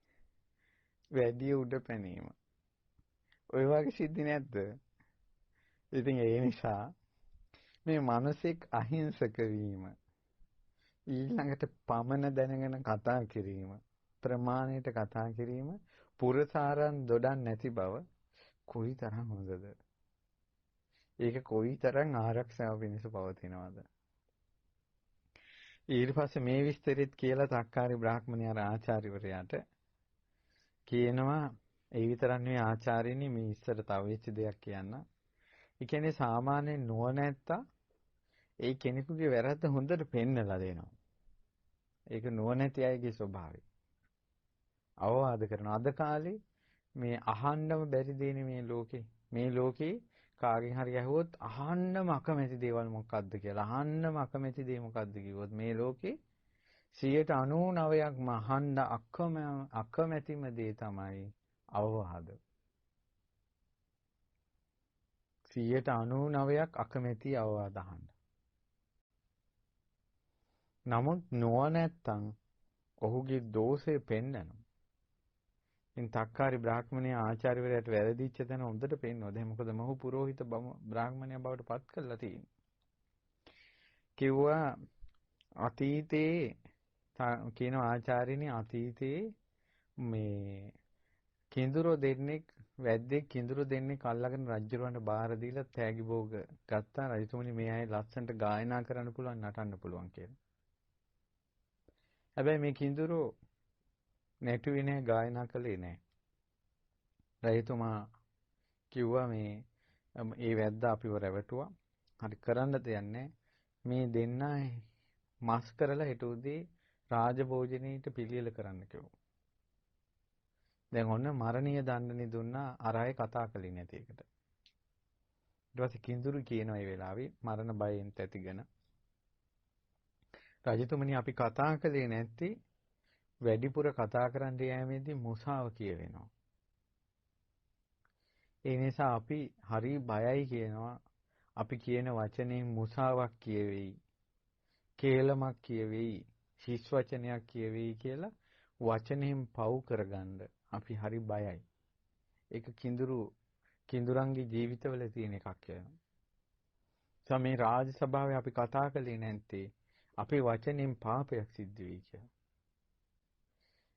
වැඩි උඩ පැනීම. ඔය වගේ සිද්ධි නැද්ද? ඉතින් ඒ නිසා මේ මානසික අහිංසක වීම ඊළඟට පමන දැනගෙන කතා කිරීම ප්‍රමාණයට කතා කිරීම පුරසාරන් දොඩන් නැති බව කොයිතරම් හොඳද? ඒක කොයිතරම් ආරක්ෂාව පිණිස පවතිනවද? ඊට පස්සේ මේ විස්තරිත කියලා තක්කාරි බ්‍රාහ්මණයා ආචාර්යවරයාට කියනවා ඒ විතරක් නෙවෙයි ආචාර්යනි මේ ඉස්සර තව වෙච්ච දෙයක් කියන්න. ඒ කියන්නේ සාමාන්‍ය නුවණැත්තා ඒ කෙනෙකුගේ වැරද්ද හොඳට පෙන්නලා දෙනවා. ඒක නුවණැති අයගේ ස්වභාවය. අවවාද කරන අද කාලේ මේ අහන්නම බැරි දෙන්නේ මේ ලෝකේ. මේ ලෝකේ කාගෙන් හරි ඇහුවොත් අහන්නම අකමැති දේවල් මොකක්ද කියලා. අහන්නම අකමැති දේ මොකක්ද කිව්වොත් මේ ලෝකේ 99%ක්ම අහන්න අකමැතිම දේ තමයි අවවාද. 99%ක් අකමැති අවවාද අහන්න. නමුත් නොනැත්තම් ඔහුගේ දෝෂය පෙන්නනවා. ඉතින් තක්කාරි බ්‍රාහ්මණයා ආචාර්යවරයාට වැරදිච්ච තැන හොඳට පෙන්නනවා. දැන් මොකද මහු පුරোহিত බ්‍රාහ්මණයා බවට පත් කරලා තියෙන්නේ. කිව්වා අතීතේ කියන ආචාර්යනි අතීතේ මේ කිඳුරෝ දෙන්නෙක් වැද්දෙක් කිඳුරෝ දෙන්නෙක් අල්ලගෙන රජුරවන්ට බාර දීලා තෑගි භෝග ගත්තා. රජතුමනි මේ අය ලස්සනට ගායනා කරන්න පුළුවන් නටන්න පුළුවන් කියලා. හැබැයි මේ කිඳුරෝ නැටුවේ නැහැ ගායනා කළේ නැහැ. රජතුමා කිව්වා ඒ වැද්දා අපිව රැවටුවා. හරි කරන්න දෙයක් මේ දෙන්න මස් කරලා හෙට උදේ රාජභෝජනෙට පිළියෙල කරන්න කිව්වා. දැන් ඔන්න මරණීය දඬුවම් දුන්නා අර අය කතා කළේ නැති එකට. ඊට පස්සේ කිඳුරු කියනවා මේ වෙලාවේ මරණ බයෙන් තැතිගෙන රජතුමනි අපි කතා කළේ නැති වැඩිපුර කතා කරන්න යෑමේදී මුසාව කියවෙනවා. ඒ නිසා අපි හරි බයයි කියනවා. අපි කියන වචනෙන් මුසාවක් කියවෙයි. කේලමක් කියවෙයි. හිස් වචනයක් කියවෙයි කියලා වචනෙන් පව් කරගන්න අපි හරි බයයි. ඒක කිඳුරන්ගේ ජීවිතවල තියෙන එකක් වෙනවා. මේ රාජ සභාවේ අපි කතා කළේ නැත්තේ අපේ වචනෙන් පාපයක් සිද්ධ වෙයි කියලා.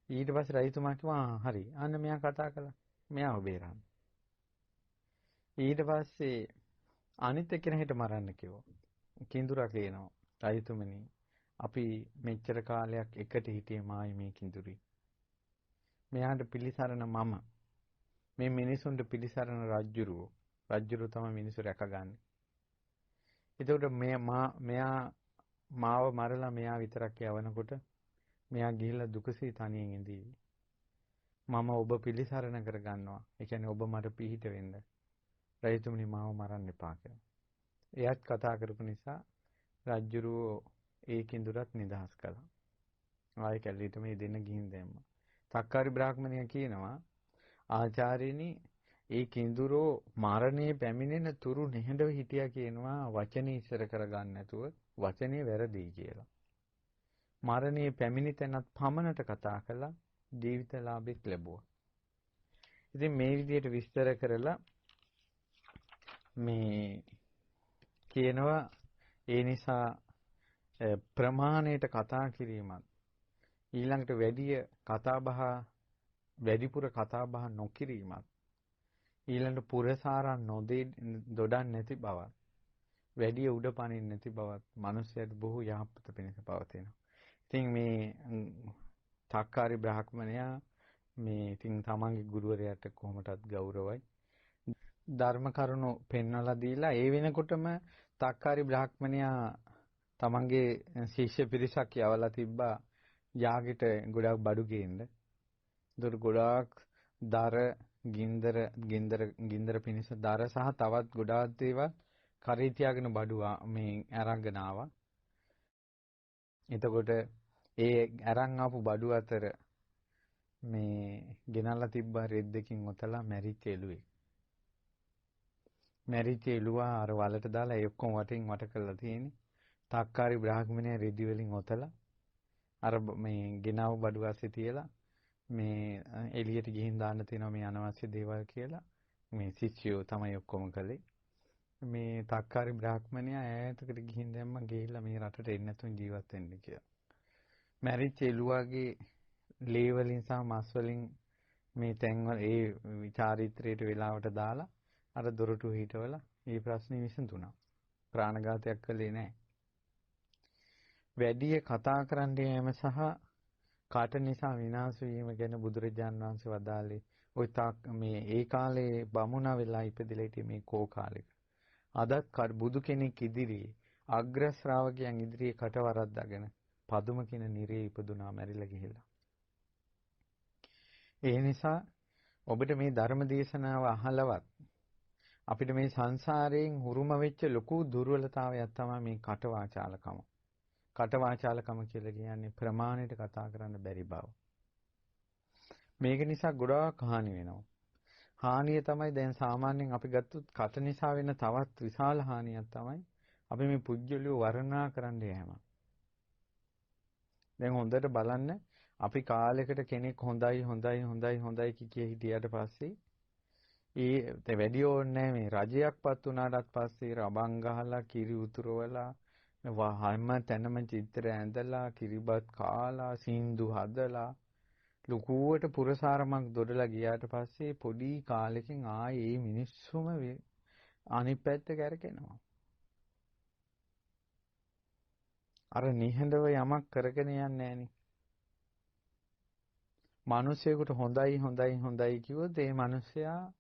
ඊට පස්සේ රජතුමා කිව්වා හරි අන්න මෙයා කතා කළා. මෙයාව බේරන්න. ඊට පස්සේ අනිත් එක්කෙනාට මරන්න කිව්වා. කිඳුරා කියනවා රජතුමනි අපි මෙච්චර කාලයක් එකට හිටියේ මායි මේ කිඳුරි. මෙයාට පිළිසරණ මම. මේ මිනිසුන්ට පිළිසරණ රජ්ජුරුව. රජ්ජුරුව තමයි මිනිස්සු රැකගන්නේ. එතකොට මෙයා මාව මරලා මෙයා විතරක් යවනකොට මෙයා ගිහිල්ලා දුකසේ තනියෙන් ඉඳී. මම ඔබ පිළිසරණ කරගන්නවා. ඒ කියන්නේ ඔබ මට පිහිට වෙන්න. රජතුමනි මාව මරන්න එපා කියලා. එයත් කතා කරපු නිසා රජ්ජුරුවෝ ඒ කිඳුරත් නිදහස් කළා. ආයෙ කැලේට මේ දෙන්න ගිහින් දැම්මා. තක්කාරි බ්‍රාහ්මණයා කියනවා ආචාර්යනි ඒ කිඳුරෝ මරණේ පැමිණෙන තුරු නිහඬව හිටියා කියනවා වචනේ ඉස්සර කරගන්න නැතුව වචනේ වැරදි කියලා. මරණේ පැමිණි තැනත් පමණට කතා කළා ජීවිත ලාභෙත් ලැබුවා. ඉතින් මේ විදිහට විස්තර කරලා මේ කියනවා ඒ නිසා ප්‍රමාණයට කතා කිරීමත් ඊළඟට වැඩිපුර කතා බහ නොකිරීමත් ඊළඟට පුරසාරා දොඩන්නේ නැති බවත් වැඩි උඩ පනින්න නැති බවත් මිනිස්යාට බොහෝ යහපත පිණිස පවතිනවා. ඉතින් මේ තක්කාරි බ්‍රාහ්මණයා මේ ඉතින් තමන්ගේ ගුරුවරයාට කොහොමටත් ගෞරවයි. ධර්ම කරුණු පෙන්වලා දීලා ඒ වෙනකොටම තක්කාරි බ්‍රාහ්මණයා තමන්ගේ ශිෂ්‍ය පිරිසක් යවලා තිබ්බා යාගෙට ගොඩාක් බඩු ගේන්න. ඒතර ගොඩාක් ගින්දර පිණිස දර සහ තවත් ගොඩාක් දේවල් කරේ තියාගෙන බඩු මේ අරගෙන ආවා. එතකොට ඒ අරන් ආපු බඩු අතර මේ ගෙනල්ලා තිබ්බ රෙද්දකින් ඔතලා මැරිච්ච එළුවෙක්. මැරිච්ච එළුවා අර වලට දාලා ඒ ඔක්කොම වටින් වට කරලා තියෙන්නේ. තක්කාරි බ්‍රාහ්මණයා රෙදි වලින් ඔතලා අර මේ ගෙනාව බඩු අස්සේ තියලා මේ එළියට ගිහින් දාන්න තියෙනවා මේ අනවශ්‍ය දේවල් කියලා මේ ශිෂ්‍යයෝ තමයි ඔක්කොම කළේ. මේ තක්කාරි බ්‍රාහ්මණයා ඈතකට ගිහින් දැම්ම ගිහිල්ලා මේ රටට එන්න නැතුව ජීවත් වෙන්න කියලා. මැරිච්ච එළුවාගේ ලේ වලින් සහ මස් වලින් මේ තැන්වල ඒ චාරිත්‍රයට වෙලාවට දාලා අර දොරටු හිටවලා මේ ප්‍රශ්නේ විසඳුණා. ප්‍රාණඝාතයක් කළේ නැහැ. වැඩි කතා කරන්න යෑම සහ කාට නිසා විනාශ වීම ගැන බුදුරජාන් වහන්සේ වදාළේ ওই මේ ඒ කාලේ බමුණා වෙලා ඉපදෙලා හිටියේ මේ කෝ කාලෙක. අදත් බුදු කෙනෙක් ඉදිරියේ අග්‍ර ශ්‍රාවකයන් ඉදිරියේ කට වරද්දාගෙන පදුම කියන නිරේ ඉපදුනා මැරිලා ගිහිල්ලා. ඒ නිසා ඔබට මේ ධර්ම දේශනාව අහලවත් අපිට මේ සංසාරයෙන් හුරුම වෙච්ච ලොකු දුර්වලතාවයක් තමයි මේ කටවාචාලකම. කටවාචාලකම කියලා කියන්නේ ප්‍රමාණයට කතා කරන්න බැරි බව. මේක නිසා ගොඩාක් හානි වෙනවා. හානිය තමයි දැන් සාමාන්‍යයෙන් අපි ගත්තොත් කට නිසා වෙන තවත් විශාල හානියක් තමයි අපි මේ පුජ්‍යලිය වර්ණනා කරන්න යෑම. දැන් හොඳට බලන්න අපි කාලයකට කෙනෙක් හොඳයි කිය හිටියට පස්සේ ඒ වැඩි ඕනේ මේ රජයක්පත් වුණාට පස්සේ රබන් ගහලා කිරි උතුරවලා හැම තැනම චිත්‍ර ඇඳලා කිරිබත් කාලා සින්දු හදලා ලුකුවට පුරසාරමක් දොඩලා ගියාට පස්සේ පොඩි කාලෙකින් ආයේ මේ මිනිස්සුම අනිත් පැත්ත කැරකෙනවා. අර නිහඬව යමක් කරගෙන යන්නේ නැහනේ. මිනිසෙකුට හොඳයි කිව්වොත් ඒ මිනිසයා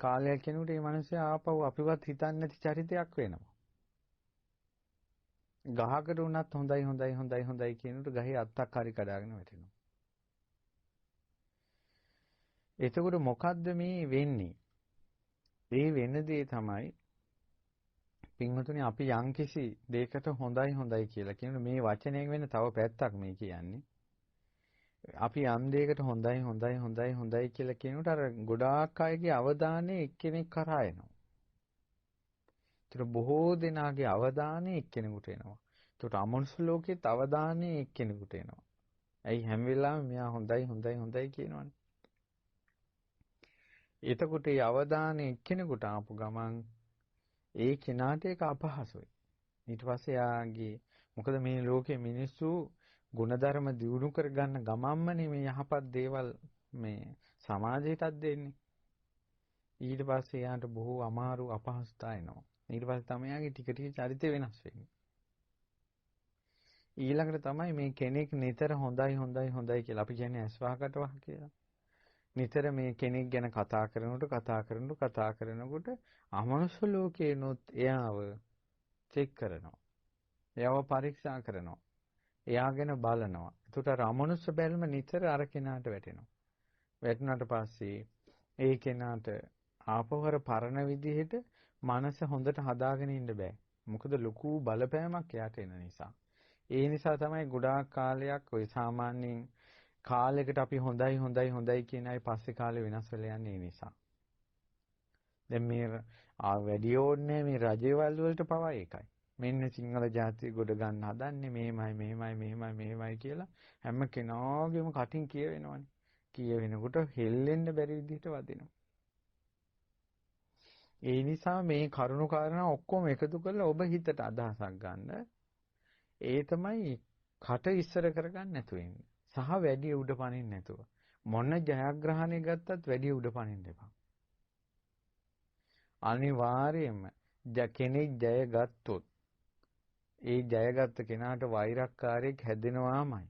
කාලයක් යනකොට ඒ මිනිසයා ආපහු අපිවත් හිතන්නේ නැති චරිතයක් වෙනවා. ගහකට උනත් හොඳයි කියනකොට ගහේ අත්තක් හරි කඩාගෙන වැටෙනවා. එතකොට මොකද්ද මේ වෙන්නේ? ඒ වෙන දේ තමයි පින්වතුනි අපි යම්කිසි දෙයකට හොඳයි කියලා කියනකොට මේ වචනයෙන් වෙන තව පැත්තක් මේ කියන්නේ. අපි යම් දෙයකට හොඳයි කියලා කියනකොට අර ගොඩාක් අයගේ අවධානය එක්කෙනෙක් කරා එනවා. ඒතර බොහෝ දෙනාගේ අවධානය එක්කෙනෙකුට එනවා. ඒතර අමනුෂ්‍ය ලෝකෙත් අවධානය එක්කෙනෙකුට එනවා. ඇයි හැම වෙලාවෙම මෙයා හොඳයි කියනවනේ. එතකොට ඒ අවධානය එක්කෙනෙකුට ආපු ගමන් ඒ කෙනාට ඒක අපහසුයි. ඊට පස්සේ යාගේ මොකද මේ ලෝකේ මිනිස්සු ගුණධර්ම දියුණු කරගන්න ගමම්මනේ මේ යහපත් දේවල් මේ සමාජයටත් දෙන්නේ. ඊට පස්සේ යාට බොහෝ අමාරු අපහසුතා එනවා. ඊට පස්සේ තමයි යාගේ ටික චරිතය වෙනස් වෙන්නේ. ඊළඟට තමයි මේ කෙනෙක් නිතර හොඳයි කියලා අපි කියන්නේ ඇස්වාකට වහ කියලා. නිතර මේ කෙනෙක් ගැන කතා කරනකොට අමනුෂ්‍ය ලෝකේනොත් එයාව චෙක් කරනවා. එයාව පරීක්ෂා කරනවා. එයා ගැන බලනවා. ඒකට අර අමනුෂ්‍ය බැල්ම නිතර අර කෙනාට වැටෙනවා. වැටුණාට පස්සේ ඒ කෙනාට ආපහර පරණ විදිහට මනස හොඳට හදාගෙන ඉන්න බෑ. මොකද ලොකු බලපෑමක් එයාට එන නිසා. ඒ නිසා තමයි ගොඩාක් කාලයක් ওই සාමාන්‍යයෙන් කාලයකට අපි හොඳයි කියන අය පස්සේ කාලේ වෙනස් වෙලා යන්නේ ඒ නිසා. දැන් මේ වැඩි ඕනේ මේ රජේවල් වලට පවා ඒකයි. මෙන්න සිංහල ජාතිය ගොඩ ගන්න හදන්නේ මෙහෙමයි කියලා හැම කෙනාගේම කටින් කියවෙනවනේ. කියවෙනකොට හෙල්ලෙන්න බැරි විදිහට වදිනවා. ඒ නිසා මේ කරුණු කාරණා ඔක්කොම එකතු කරලා ඔබ හිතට අදහසක් ගන්න. ඒ තමයි කට ඉස්සර කරගන්න නැතුව ඉන්නේ. සහ වැඩි උඩ පනින්න නැතුව. මොන ජයග්‍රහණය ගත්තත් වැඩි උඩ පනින්න එපා. අනිවාර්යයෙන්ම කෙනෙක් ජය ගත්තොත් ඒ ජයගත්ත කෙනාට වෛරක්කාරයෙක් හැදෙනවාමයි.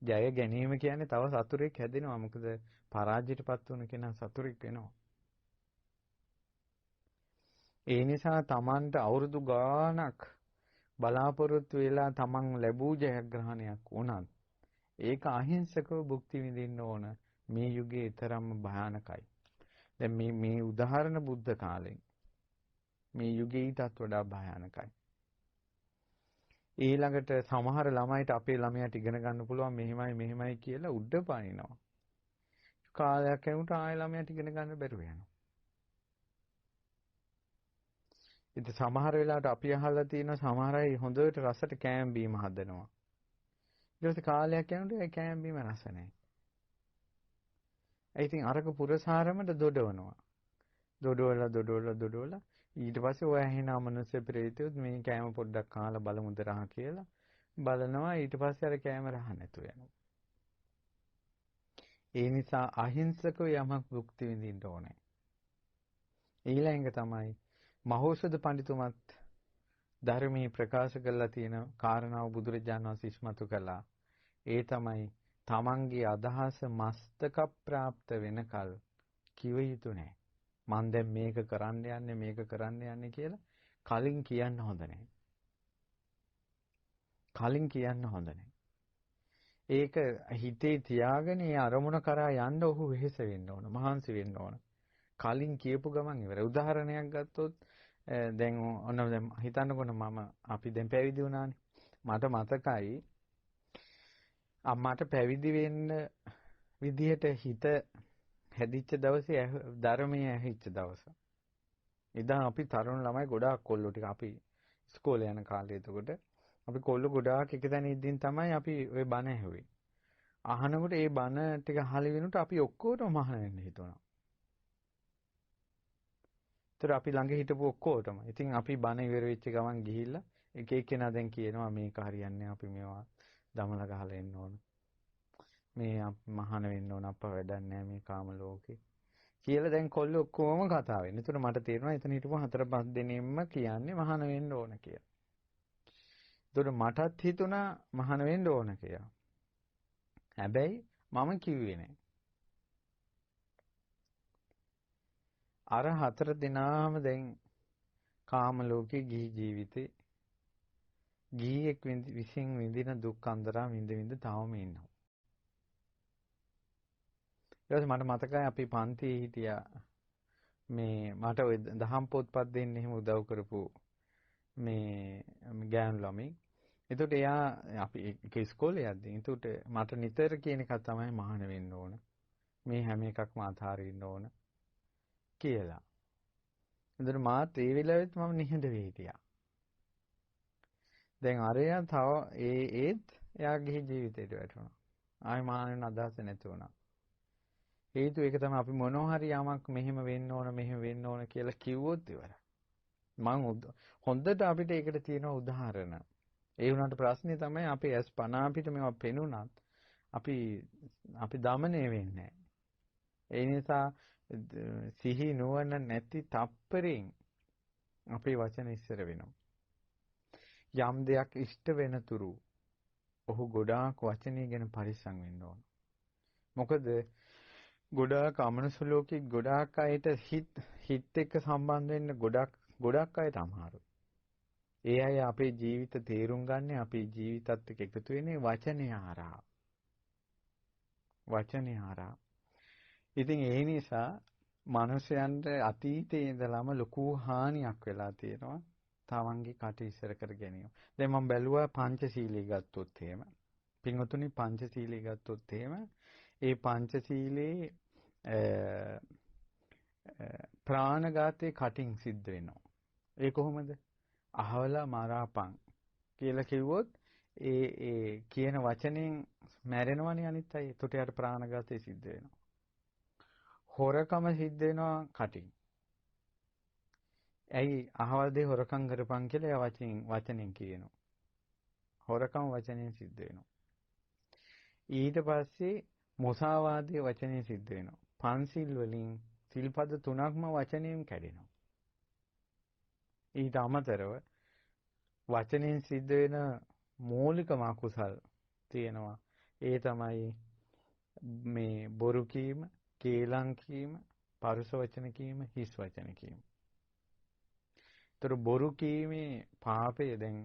ජය ගැනීම කියන්නේ තව සතුරෙක් හැදෙනවා. මොකද පරාජයටපත් වුණ කෙනා සතුරෙක් වෙනවා. ඒ නිසා Tamanට අවුරුදු ගාණක් බලාපොරොත්තු වෙලා Taman ලැබූ ජයග්‍රහණයක් වුණත් ඒක අහිංසකව භුක්ති විඳින්න ඕන මේ යුගයේ තරම්ම භයානකයි. දැන් මේ උදාහරණ බුද්ධ කාලෙන් මේ යුගයේ ඊටත් වඩා භයානකයි. ඊළඟට සමහර ළමයිට අපේ ළමයාට ඉගෙන ගන්න පුළුවන් මෙහෙමයි කියලා උඩ පනිනවා. කාලයක් යනකොට ආයෙ ළමයාට ඉගෙන ගන්න බැරුව යනවා. ඉතින් සමහර වෙලාවට අපි අහලා තියෙන සමහර අය හොඳට රසට කෑම බීම හදනවා. ඊට පස්සේ කාලයක් යනකොට ඒ කෑම බීම රස නැහැ. ඒ ඉතින් අරක පුරසාරමට දොඩවනවා. දොඩවලා ඊට පස්සේ ඔය ඇහෙන මනුස්ස ප්‍රේතයොත් මේ කෑම පොඩ්ඩක් කාලා බලමුද රහ කියලා බලනවා. ඊට පස්සේ අර කෑම රහ නැතුව යනවා. ඒ නිසා අහිංසකව යමක් භුක්ති විඳින්න ඕනේ. ඊළඟ තමයි මහෞෂධ පඬිතුමත් ධර්මයේ ප්‍රකාශ කරලා තියෙන කාරණාව බුදුරජාණන් වහන්සේ ඉස්මතු කළා. ඒ තමයි තමන්ගේ අදහස මස්තක ප්‍රාප්ත වෙනකල් කිව යුතු නැහැ. මම දැන් මේක කරන්න යන්නේ කියලා කලින් කියන්න හොඳ නැහැ. ඒක හිතේ තියාගෙන ඒ අරමුණ කරා යන්න ඔහු වෙහෙස වෙන්න ඕන, මහන්සි වෙන්න ඕන. කලින් කියපු ගමන් ඉවරයි. උදාහරණයක් ගත්තොත් දැන් හිතන්නකො අපි දැන් පැවිදි වුණානේ. මට මතකයි අම්මාට පැවිදි වෙන්න විදිහට හිත හැදිච්ච දවසේ ධර්මයේ ඇහිච්ච දවස. එදා අපි තරුණ ළමයි ගොඩාක් කොල්ලෝ ටික අපි ඉස්කෝලේ යන කාලේ එතකොට අපි කොල්ලෝ ගොඩාක් එකතැන ඉඳින් තමයි අපි ওই බණ ඇහුවේ. අහනකොට ඒ බණ ටික අහලා වෙනකොට අපි ඔක්කොටම මහාන වෙන්න හිතුණා. ඒතර අපි ළඟ හිටපු ඔක්කොටම. ඉතින් අපි බණ ඉවර වෙච්ච ගමන් ගිහිල්ලා එක එක්කෙනා දැන් කියනවා මේක හරියන්නේ අපි මේවා දමලා ගහලා එන්න ඕන. මේ මහාන වෙන්න ඕන අප්පා වැඩක් නැහැ මේ කාම ලෝකේ. කියලා දැන් කොල්ලෝ ඔක්කොම කතා වෙන්නේ. ඒතර මට තේරෙනවා එතන හිටපු 4-5 දෙනෙක්ම කියන්නේ මහාන වෙන්න ඕන කියලා. ඒතර මටත් හිතුණා මහාන වෙන්න ඕන කියලා. හැබැයි මම කිව්වේ නෑ. අර 4 දෙනාම දැන් කාම ලෝකේ ගිහි ජීවිතේ ගිහියෙක් විසින් විඳින දුක් අන්දරා විඳ විඳ තාම ඉන්නවා. ඊට පස්සේ මට මතකයි අපි පන්තියේ හිටියා මේ මට ওই දහම් පොත්පත් දෙන්න එහෙම උදව් කරපු මේ ගෑනු ළමයි. එතකොට එයා අපි එක ඉස්කෝලේ යද්දී එතකොට මට නිතර කියන එක තමයි මහාන වෙන්න ඕන. මේ හැම එකක්ම අතාරින්න ඕන කියලා. එතකොට මාත් ඒ වෙලාවෙත් මම නිහඬ වෙ හිටියා. දැන් අරයා තව ඒත් එයා ගිහි ජීවිතයට වැටුණා. ආයි මහාන වෙන අදහස නැති වුණා. හේතුව ඒක තමයි අපි මොනවා හරි යමක් මෙහෙම වෙන්න ඕන මෙහෙම වෙන්න ඕන කියලා කිව්වොත් ඉවරයි. හොඳට අපිට ඒකට තියෙන උදාහරණ. ඒ වුණාට ප්‍රශ්නේ තමයි අපේ ඇස් පන අපිට මේවා පෙනුනත් අපි দমনය වෙන්නේ ඒ නිසා සිහි නුවණ නැති තප්පරෙන් අපේ වචන ඉස්සර වෙනවා. යම් දෙයක් ඉෂ්ට වෙන තුරු ඔහු ගොඩාක් වචනය ගැන පරිස්සම් වෙන්න ඕන. මොකද ගොඩාක් අමනුෂ්‍ය ලෝකේ ගොඩාක් අයට හිත එක්ක සම්බන්ධ වෙන්න ගොඩක් අයට අමාරුයි. ඒ අය අපේ ජීවිත තේරුම් ගන්න අපේ ජීවිතත් එක්ක එකතු වෙන්නේ වචනය හරහා. වචනය හරහා. ඉතින් ඒ නිසා මිනිසයන්ට අතීතයේ ඉඳලම ලොකු හානියක් වෙලා තියෙනවා. තමන්ගේ කට ඉස්සර කර ගැනීම. දැන් මම බැලුවා පංචශීලී ගත්තොත් එහෙම. පින්වතුනි පංචශීලී ගත්තොත් එහෙම ඒ පංචශීලයේ ප්‍රාණඝාතේ කටින් සිද්ධ වෙනවා. ඒ කොහොමද? අහවලා මරාපන් කියලා කිව්වොත් ඒ කියන වචනෙන් මැරෙනවනේ අනිත් අය. ඒකට යාට ප්‍රාණඝාතේ සිද්ධ වෙනවා. හොරකම සිද්ධ වෙනවා කටින්. ඇයි අහවල දේ හොරකම් කරපන් කියලා එයා වචනෙන් කියනවා. හොරකම වචනෙන් සිද්ධ වෙනවා. ඊට පස්සේ මුසාවාදයේ වචනෙන් සිද්ධ වෙනවා. පන්සිල් වලින් සිල්පද 3ක්ම වචනයෙන් කැඩෙනවා. ඊට අමතරව වචනෙන් සිද්ධ වෙන මූලිකම අකුසල් තියෙනවා. ඒ තමයි මේ බොරු කීම, කේලම් කීම, පරුස වචන කීම, හිස් වචන කීම. ඒතර බොරු කීමේ පාපය දැන්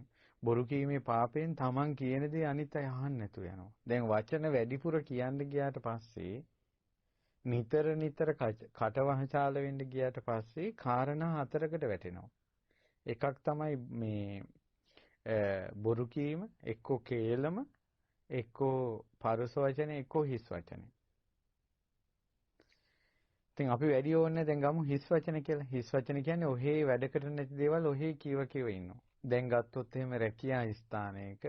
බොරු කීමේ පාපයෙන් Taman කියන දේ අනිත් අය අහන්න නැතුව යනවා. දැන් වචන වැඩිපුර කියන්න ගියාට පස්සේ නිතර කටවහචාල වෙන්න ගියාට පස්සේ කාරණා 4කට වැටෙනවා. එකක් තමයි මේ බොරු කීම, එක්කෝ කේලම, එක්කෝ පරුස වචන, එක්කෝ හිස් වචන. ඉතින් අපි වැඩි ඕනේ දැන් ගමු හිස් වචන කියලා. හිස් වචන කියන්නේ ඔහේ වැඩකට නැති දේවල් ඔහේ කියව ඉන්නවා. දැන් ගත්තොත් එහෙම රැකියා ස්ථානයක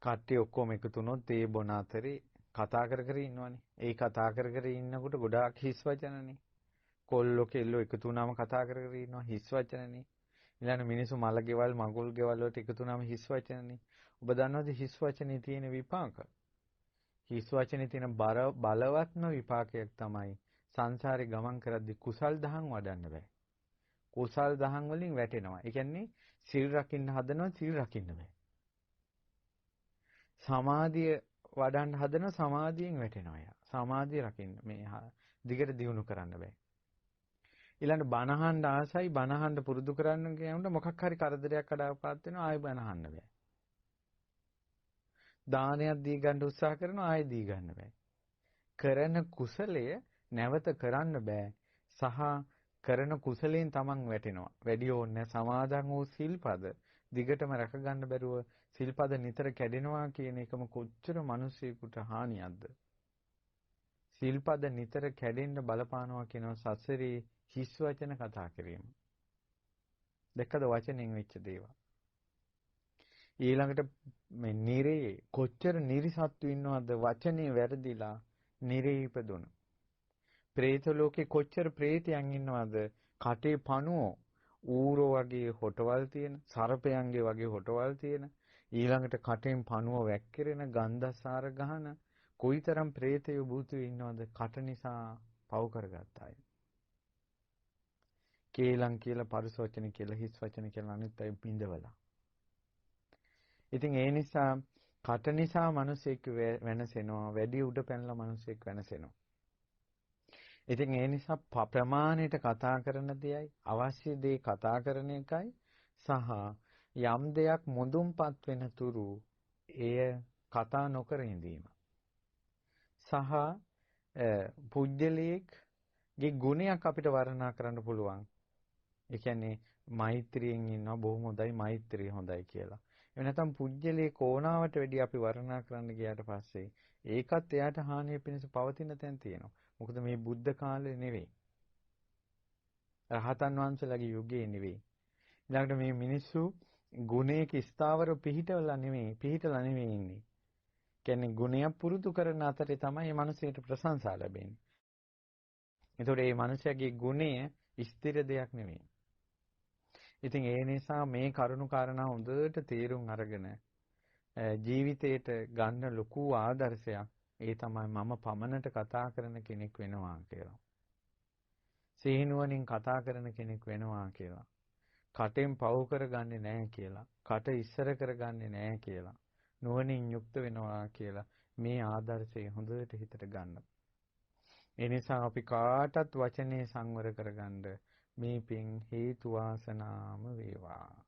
කට්ටිය ඔක්කොම එකතු වුණොත් ඒ බොන අතරේ කතා කර කර ඉන්නවනේ. ඒ කතා කර කර ඉන්නකොට ගොඩාක් හිස් වචනනේ. කොල්ලෝ කෙල්ලෝ එකතු වුණාම කතා කර කර ඉන්නවා හිස් වචනනේ. ඊළඟ මිනිස්සු මල ගෙවල් මගුල් ගෙවල් වලට එකතු වුණාම හිස් වචනනේ. ඔබ දන්නවද හිස් වචනේ තියෙන විපාක? හිස් වචනේ තියෙන බලවත්ම විපාකයක් තමයි සංසාරේ ගමන් කරද්දී කුසල් දහම් වඩන්න බෑ. කුසල් දහම් වලින් වැටෙනවා. ඒ කියන්නේ සිල් රකින්න හදනවා සිල් රකින්න බෑ. සමාධිය වඩන්න හදනවා සමාධියෙන් වැටෙනවා යා. සමාධිය රකින්න මේ දිගට දියුණු කරන්න බෑ. ඊළඟ බණහඬ ආසයි බණහඬ පුරුදු කරන්න කියනකොට මොකක් හරි කරදරයක් අඩාපාත් වෙනවා ආයෙ බණහන්න බෑ. දානයක් දී ගන්න උත්සාහ කරනවා ආයෙ දී ගන්න බෑ. කරන කුසලය නැවත කරන්න බෑ. සහ කරන කුසලයෙන් Taman වැටෙනවා. වැඩි ඕනේ සමාදන් වූ සිල්පද දිගටම රැක ගන්න බැරුව සිල්පද නිතර කැඩෙනවා කියන එකම කොච්චර මිනිසෙකුට හානියක්ද? සිල්පද නිතර කැඩෙන්න බලපානවා කියනවා සසරේ හිස් වචන කතා කිරීම. දෙකද වචනෙන් වෙච්ච දේවල්. ඊළඟට මේ නිරේ කොච්චර නිරිසත්තු ඉන්නවද වචනේ වැරදිලා නිරේ ඉපදුන. പ്രേත ලෝකේ කොච්චර പ്രേතයන් ඉන්නවද කටේ පණුවෝ ඌරෝ වගේ හොටවල් තියෙන සර්පයන්ගේ වගේ හොටවල් තියෙන ඊළඟට කටෙන් පණුව වැක්කිරෙන ගන්ධසාර ගහන කොයිතරම් പ്രേතයෝ භූතයෝ ඉන්නවද කට නිසා පව් කරගත්ත අය. කේලම් කියලා පරුස වචන කියලා හිස් වචන කියලා අනිත් අය බින්දවලා. ඉතින් ඒ නිසා කට නිසා මිනිසෙක් වෙනසෙනවා. වැඩි උඩ පැනලා මිනිසෙක් වෙනසෙනවා. ඉතින් ඒ නිසා ප්‍රමාණයට කතා කරන දෙයයි අවශ්‍ය දේ කතා කරන එකයි සහ යම් දෙයක් මුදුන්පත් වෙන තුරු එය කතා නොකර ඉඳීම. සහ පුජ්‍යලයේගේ ගුණයක් අපිට වර්ණනා කරන්න පුළුවන්. ඒ කියන්නේ මෛත්‍රියෙන් ඉන්නවා බොහොම හොඳයි මෛත්‍රිය හොඳයි කියලා. එහෙම නැත්නම් පුජ්‍යලයේ කෝණාවට වැඩි අපි වර්ණනා කරන්න ගියාට පස්සේ ඒකත් එයාට හානිය පිණිස පවතින තැන් තියෙනවා. මොකද මේ බුද්ධ කාලේ නෙවෙයි. රහතන් වහන්සේලාගේ යුගයේ නෙවෙයි. ඊළඟට මේ මිනිස්සු ගුණයක ස්ථාවර පිහිටලා නෙවෙයි ඉන්නේ. කියන්නේ ගුණයක් පුරුදු කරන අතරේ තමයි මේ මිනිසෙට ප්‍රශංසා ලැබෙන්නේ. ඒතකොට මේ මිනිසයාගේ ගුණය ස්ථිර දෙයක් නෙවෙයි. ඉතින් ඒ නිසා මේ කරුණු කාරණා හොඳට තේරුම් අරගෙන ජීවිතේට ගන්න ලොකු ආදර්ශයක් ඒ තමයි මම පමණට කතා කරන කෙනෙක් වෙනවා කියලා. සිහිනුවණින් කතා කරන කෙනෙක් වෙනවා කියලා. කටෙන් පව් කරගන්නේ නැහැ කියලා. කට ඉස්සර කරගන්නේ නැහැ කියලා. නුවණින් යුක්ත වෙනවා කියලා මේ ආදර්ශය හොඳට හිතට ගන්න. ඒ නිසා අපි කාටත් වචනේ සංවර කරගන්න මේ පින් හේතු වාසනාම වේවා.